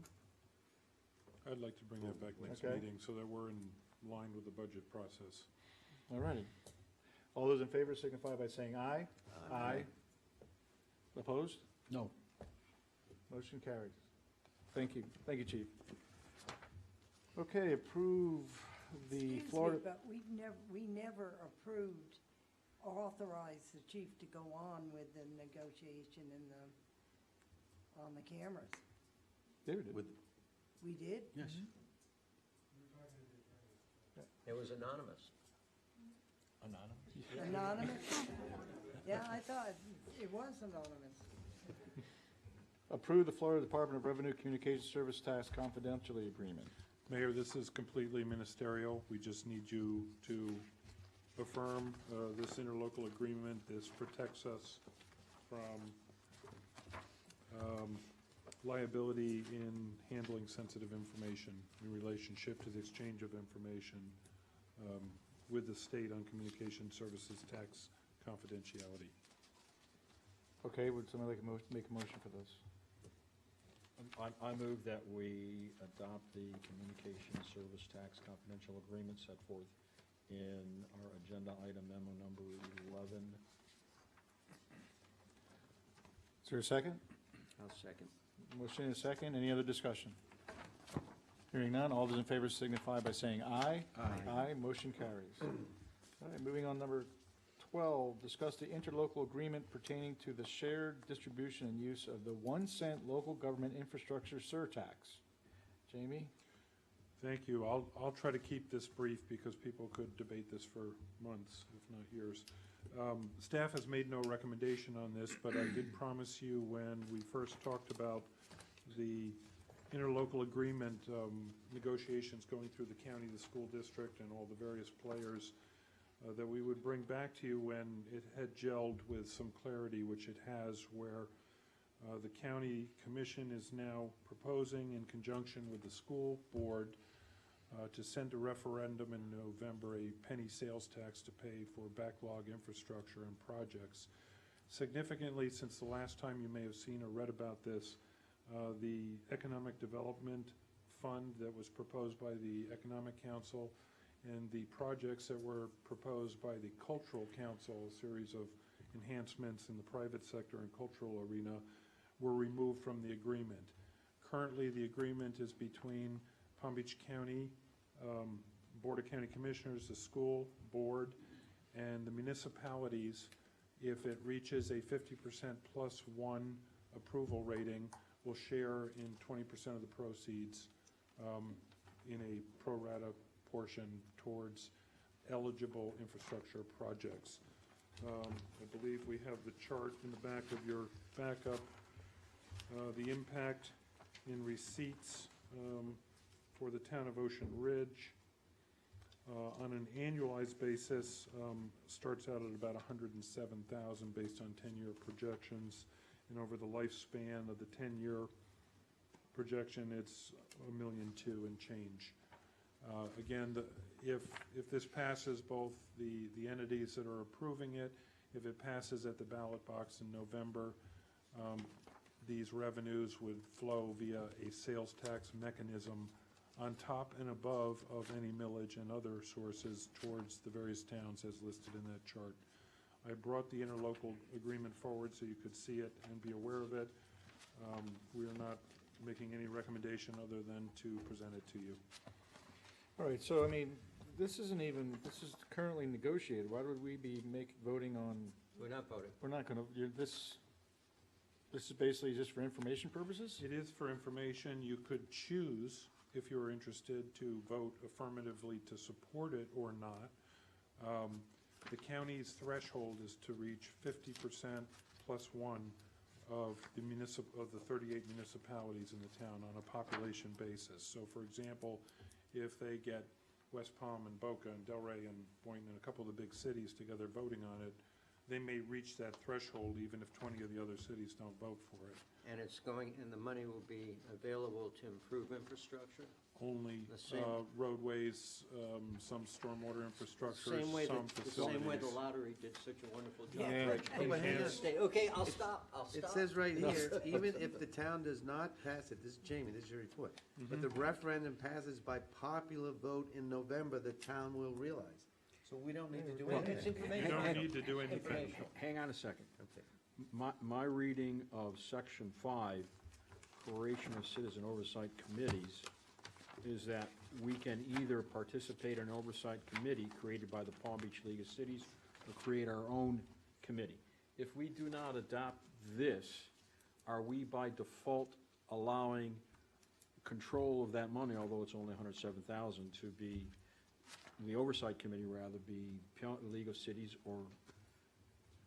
I'd like to bring that back next Okay. meeting so that we're in line with the budget process. All righty. All those in favor signify by saying aye. Aye. Opposed? No. Motion carries. Thank you. Thank you, Chief. Okay, approve the Excuse me, Florida. but we never approved or authorized the chief to go on with the negotiation and on the cameras. David did. With, We did? Yes. It was anonymous. Anonymous? Anonymous? Yeah, I thought it was anonymous. Approve the Florida Department of Revenue Communications Service Tax Confidentiality Agreement. Mayor, this is completely ministerial. We just need you to affirm this interlocal agreement. This protects us from liability in handling sensitive information in relationship to the exchange of information with the state on communication services tax confidentiality. Okay, would somebody like to make a motion for this? I move that we adopt the communication service tax confidential agreement set forth in our agenda item memo number 11. Is there a second? I'll second. Motion and a second. Any other discussion? Hearing none, all those in favor signify by saying aye. Aye. Aye, motion carries. All right, moving on, number 12, discuss the interlocal agreement pertaining to the shared distribution and use of the 1 cent local government infrastructure surtax. Jamie? Thank you. I'll try to keep this brief because people could debate this for months, if not years. Staff has made no recommendation on this, but I did promise you when we first talked about the interlocal agreement negotiations going through the county, the school district, and all the various players, that we would bring back to you when it had gelled with some clarity, which it has, where the county commission is now proposing in conjunction with the school board to send a referendum in November a penny sales tax to pay for backlog infrastructure and projects. Significantly, since the last time you may have seen or read about this, the Economic Development Fund that was proposed by the Economic Council and the projects that were proposed by the Cultural Council, a series of enhancements in the private sector and cultural arena, were removed from the agreement. Currently, the agreement is between Palm Beach County, Board of County Commissioners, the school board, and the municipalities. If it reaches a 50% plus one approval rating, will share in 20% of the proceeds in a pro rata portion towards eligible infrastructure projects. I believe we have the chart in the back of your backup. The impact in receipts for the town of Ocean Ridge on an annualized basis starts out at about $107,000 based on 10-year projections, and over the lifespan of the 10-year projection, it's $1.2 million and change. Again, if this passes both the entities that are approving it, if it passes at the ballot box in November, these revenues would flow via a sales tax mechanism on top and above of any millage and other sources towards the various towns as listed in that chart. I brought the interlocal agreement forward so you could see it and be aware of it. We are not making any recommendation other than to present it to you. All right, so I mean, this is currently negotiated. Why would we be voting on, We're not voting. we're not gonna, this is basically just for information purposes? It is for information. You could choose, if you are interested, to vote affirmatively to support it or not. The county's threshold is to reach 50% plus one of the 38 municipalities in the town on a population basis. So for example, if they get West Palm and Boca and Delray and Boynton and a couple of the big cities together voting on it, they may reach that threshold even if 20 of the other cities don't vote for it. And it's going, and the money will be available to improve infrastructure? Only The same- roadways, some stormwater infrastructure, Same way some the same way the facilities. lottery did such a wonderful job Yeah. for Oh, education. but hang in the on. state. Okay, I'll stop. It says right here, even if the town does not pass it, this is Jamie, this is your report, but the referendum passes by popular vote in November, the town will realize. So we don't need to do Well, it's anything. You information. don't need to do anything. Information. Hang on a second. Okay. My reading of Section 5, creation of citizen oversight committees, is that we can either participate in an oversight committee created by the Palm Beach League of Cities or create our own committee. If we do not adopt this, are we by default allowing control of that money, although it's only $107,000, to be, the oversight committee rather, be League of Cities, or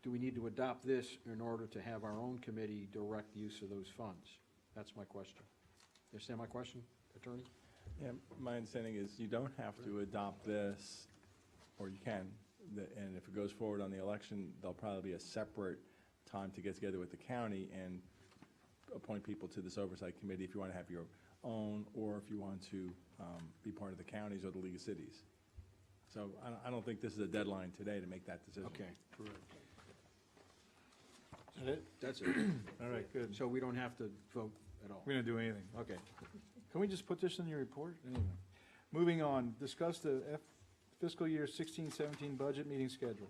do we need to adopt this in order to have our own committee direct the use of those funds? That's my question. You understand my question, Attorney? Yeah, my understanding is you don't have to adopt this, or you can, and if it goes forward on the election, there'll probably be a separate time to get together with the county and appoint people to this oversight committee if you want to have your own, or if you want to be part of the counties or the League of Cities. So I don't think this is a deadline today to make that decision. Okay, Correct. Is that it? that's it. All right, good. So we don't have to vote at all? We don't do anything. Okay. Can we just put this in your report? Anyway. Moving on, discuss the fiscal year 16-17 budget meeting schedule.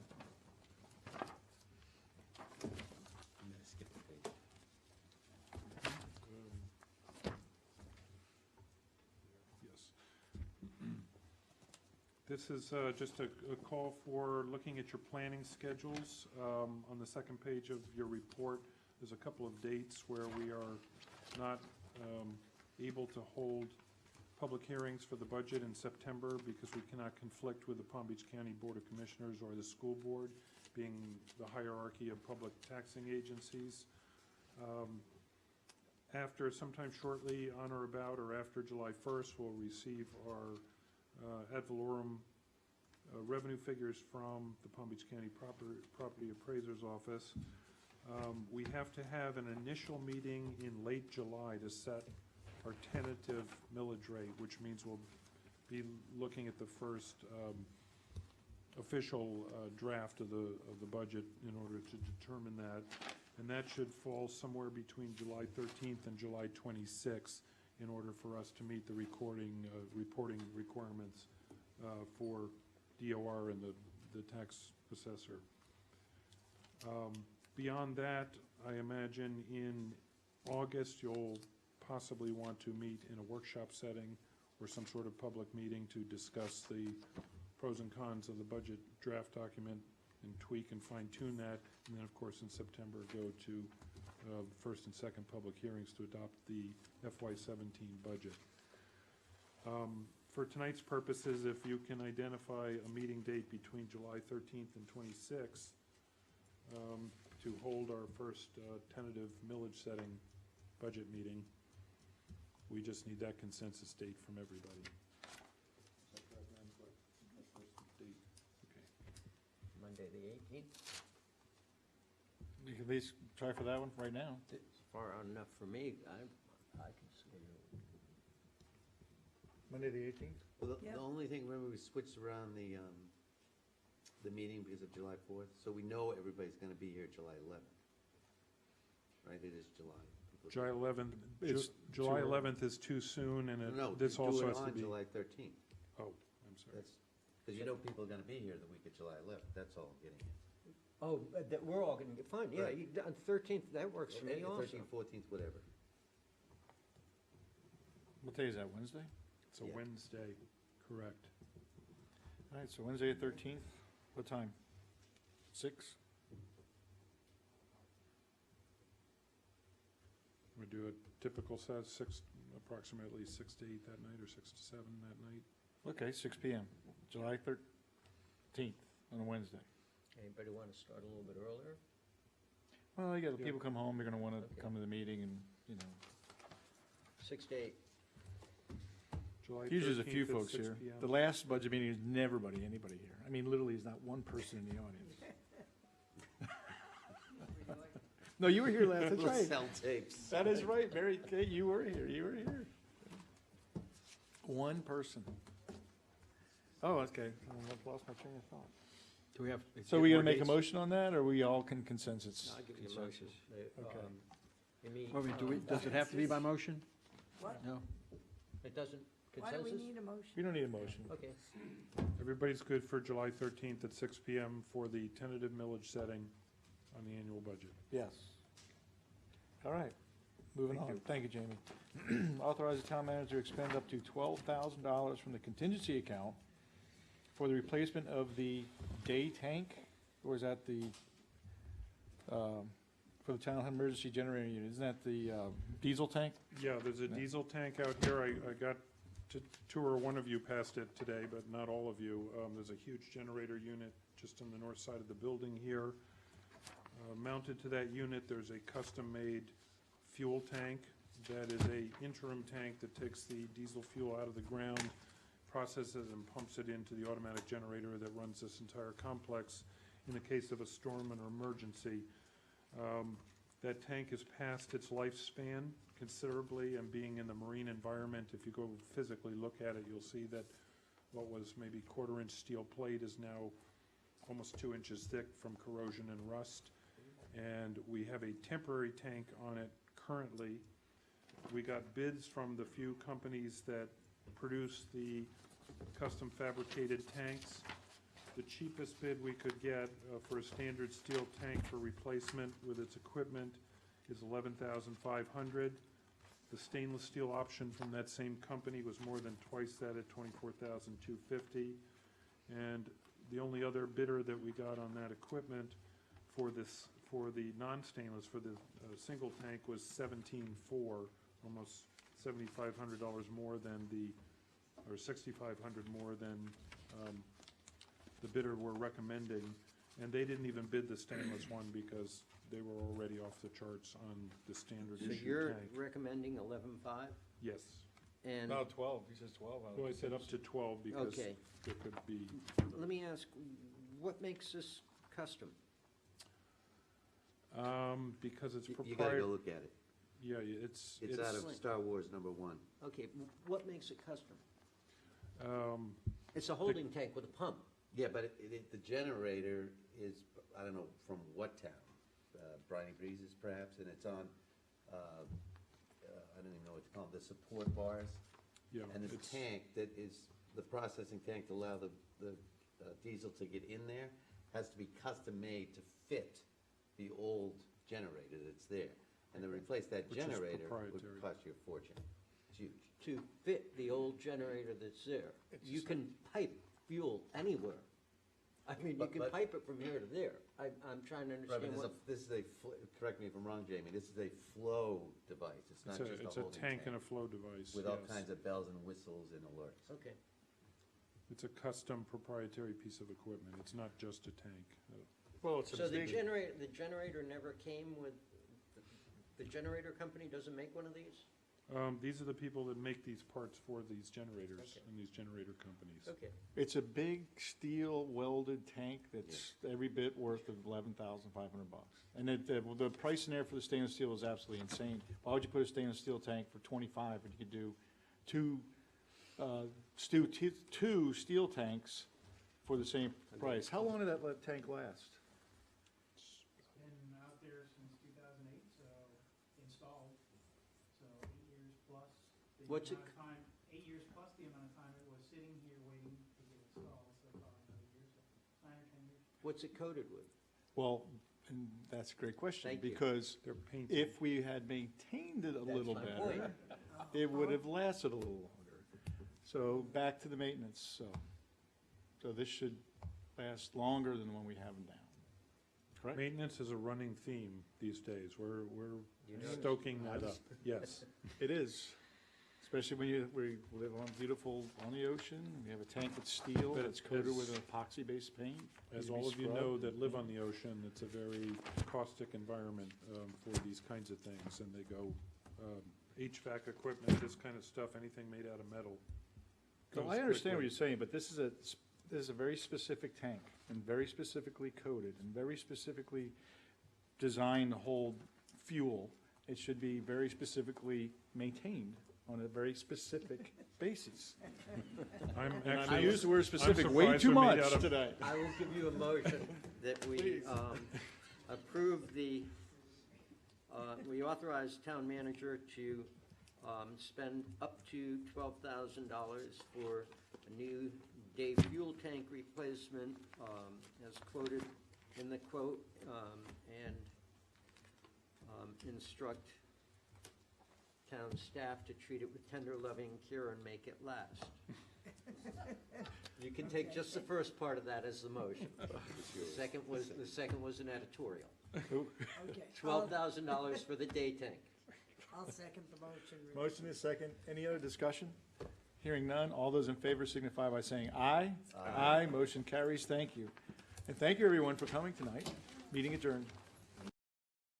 Yes. This is just a call for looking at your planning schedules. On the second page of your report, there's a couple of dates where we are not able to hold public hearings for the budget in September because we cannot conflict with the Palm Beach County Board of Commissioners or the school board, being the hierarchy of public taxing agencies. After, sometime shortly, on or about or after July 1st, we'll receive our ad valorem revenue figures from the Palm Beach County Property Appraiser's Office. We have to have an initial meeting in late July to set our tentative millage rate, which means we'll be looking at the first official draft of the budget in order to determine that. And that should fall somewhere between July 13th and July 26th in order for us to meet the reporting requirements for DOR and the tax assessor. Beyond that, I imagine in August, you'll possibly want to meet in a workshop setting or some sort of public meeting to discuss the pros and cons of the budget draft document and tweak and fine-tune that. And then, of course, in September, go to first and second public hearings to adopt the FY17 budget. For tonight's purposes, if you can identify a meeting date between July 13th and 26th to hold our first tentative millage setting budget meeting, we just need that consensus date from everybody. Is that correct, Madam Clerk? That's the date. Okay. Monday, the 18th? You can at least try for that one right now. It's far out enough for me. I can see it. Monday, the 18th? Well, Yep. the only thing, remember, we switched around the meeting because of July 4th, so we know everybody's gonna be here July 11th. Right, it is July. July 11th, It's July too early. 11th is too soon, and No, this do also it has to on be. July 13th. Oh, I'm sorry. That's, because you know people are gonna be here the week of July 11th, that's all I'm getting at. Oh, that, we're all gonna get, fine, yeah, Right. on 13th, that works for me also. 13th, 14th, whatever. What day is that, Wednesday? It's a Yeah. Wednesday, correct. All right, so Wednesday, the 13th, what time? 6? We do a typical size, approximately 6 to 8 that night, or 6 to 7 that night. Okay, 6 PM, July 13th, on a Wednesday. Anybody wanna start a little bit earlier? Well, you got, Yeah. people come home, they're gonna wanna Okay. come to the meeting and, you know. 6 to 8. July Usually there's a 13th few at folks 6 here. PM. The last budget meeting, there's never anybody here. I mean, literally, there's not one person in the audience. No, you were here last, that's Little right. cell tapes. That is right, Mary Kay, you were here. One person. Oh, okay, I've lost my train of thought. Do we have? So we gonna make a motion on that, or we all can consensus? I'll give you a motion. Okay. You mean, Well, does it have to be by motion? What? No? it doesn't, Why do we consensus? need a motion? We don't need a motion. Okay. Everybody's good for July 13th at 6 PM for the tentative millage setting on the annual budget. Yes. All right, moving Thank on. you. Thank you, Jamie. Authorize the town manager to expend up to $12,000 from the contingency account for the replacement of the day tank, or is that the, for the town emergency generator unit? Isn't that the diesel tank? Yeah, there's a diesel tank out here. I got to tour one of you past it today, but not all of you. There's a huge generator unit just on the north side of the building here. Mounted to that unit, there's a custom-made fuel tank that is a interim tank that takes the diesel fuel out of the ground, processes and pumps it into the automatic generator that runs this entire complex in the case of a storm or emergency. That tank is past its lifespan considerably, and being in the marine environment, if you go physically look at it, you'll see that what was maybe quarter-inch steel plate is now almost 2 inches thick from corrosion and rust. And we have a temporary tank on it currently. We got bids from the few companies that produce the custom fabricated tanks. The cheapest bid we could get for a standard steel tank for replacement with its equipment is $11,500. The stainless steel option from that same company was more than twice that at $24,250. And the only other bidder that we got on that equipment for this, for the non-stainless, for the single tank, was $17,400, almost $7,500 more than the, or $6,500 more than the bidder we're recommending. And they didn't even bid the stainless one because they were already off the charts on the standard So issue you're tank. recommending 11.5? Yes. And No, 12, he says 12. Well, I said up to 12 because Okay. there could be, let me ask, what makes this custom? because it's You gotta go proprietary. look at it. Yeah, it's. It's out of Star Wars #1. Okay, what makes it custom? Um, It's a holding tank with a pump. Yeah, but the generator is, I don't know from what town, Briny Breezes perhaps, and it's on, I don't even know what to call them, the support bars. yeah, And this it's, tank that is, the processing tank to allow the diesel to get in there, has to be custom-made to fit the old generator that's there. And to replace that Which is generator proprietary. would cost you a fortune. It's huge. To fit the old generator that's there. You can pipe fuel anywhere. I mean, you can But- pipe it from here to there. I'm trying to Right, but understand what. this is a, correct me if I'm wrong, Jamie, this is a flow device, it's not just a it's a holding tank and a flow device, with all yes. kinds of bells and whistles and alerts. Okay. It's a custom proprietary piece of equipment. It's not just a tank. Well, it's So the generator never came with, the generator company doesn't make one of these? These are the people that make these parts for these generators Okay. and these generator companies. Okay. It's a big steel welded tank that's every bit worth of $11,500. And the price in there for the stainless steel is absolutely insane. Why would you put a stainless steel tank for 25 when you could do two steel tanks for the same price? How long did that tank last? It's been out there since 2008, so installed, so 8 years plus the What's amount it- of time, 8 years plus the amount of time it was sitting here waiting to get installed, so probably another year, so 9 or 10 years. What's it coated with? Well, and that's a great question, Thank you. because They're painted. if we had maintained it a That's little my better, point. it would have lasted a little longer. So back to the maintenance, so this should last longer than the one we have now. Correct? Maintenance is a running theme these days. We're You notice? stoking that up. Yes. It is, especially when we live on on the ocean. We have a tank that's steel, But that's coated as- with an epoxy-based paint. As Needs to be all of you scrubbed. know that live on the ocean, it's a very caustic environment for these kinds of things, and they go, HVAC equipment, this kind of stuff, anything made out of metal. So goes I understand what quickly. you're saying, but this is a very specific tank, and very specifically coated, and very specifically designed to hold fuel. It should be very specifically maintained on a very specific basis. I'm And I actually, use the word specific way surprised too they're made much out of- today. I will give you a motion that we Please. approve we authorize town manager to spend up to $12,000 for a new day fuel tank replacement as quoted in the quote, and instruct town staff to treat it with tender, loving care and make it last. You can take just the first part of that as the motion. The second was an editorial. Okay. $12,000 for the day tank. I'll second the motion. Rich. Motion is second. Any other discussion? Hearing none. All those in favor signify by saying aye. Aye. Motion carries. Thank you. And thank you, everyone, for coming tonight. Meeting adjourned.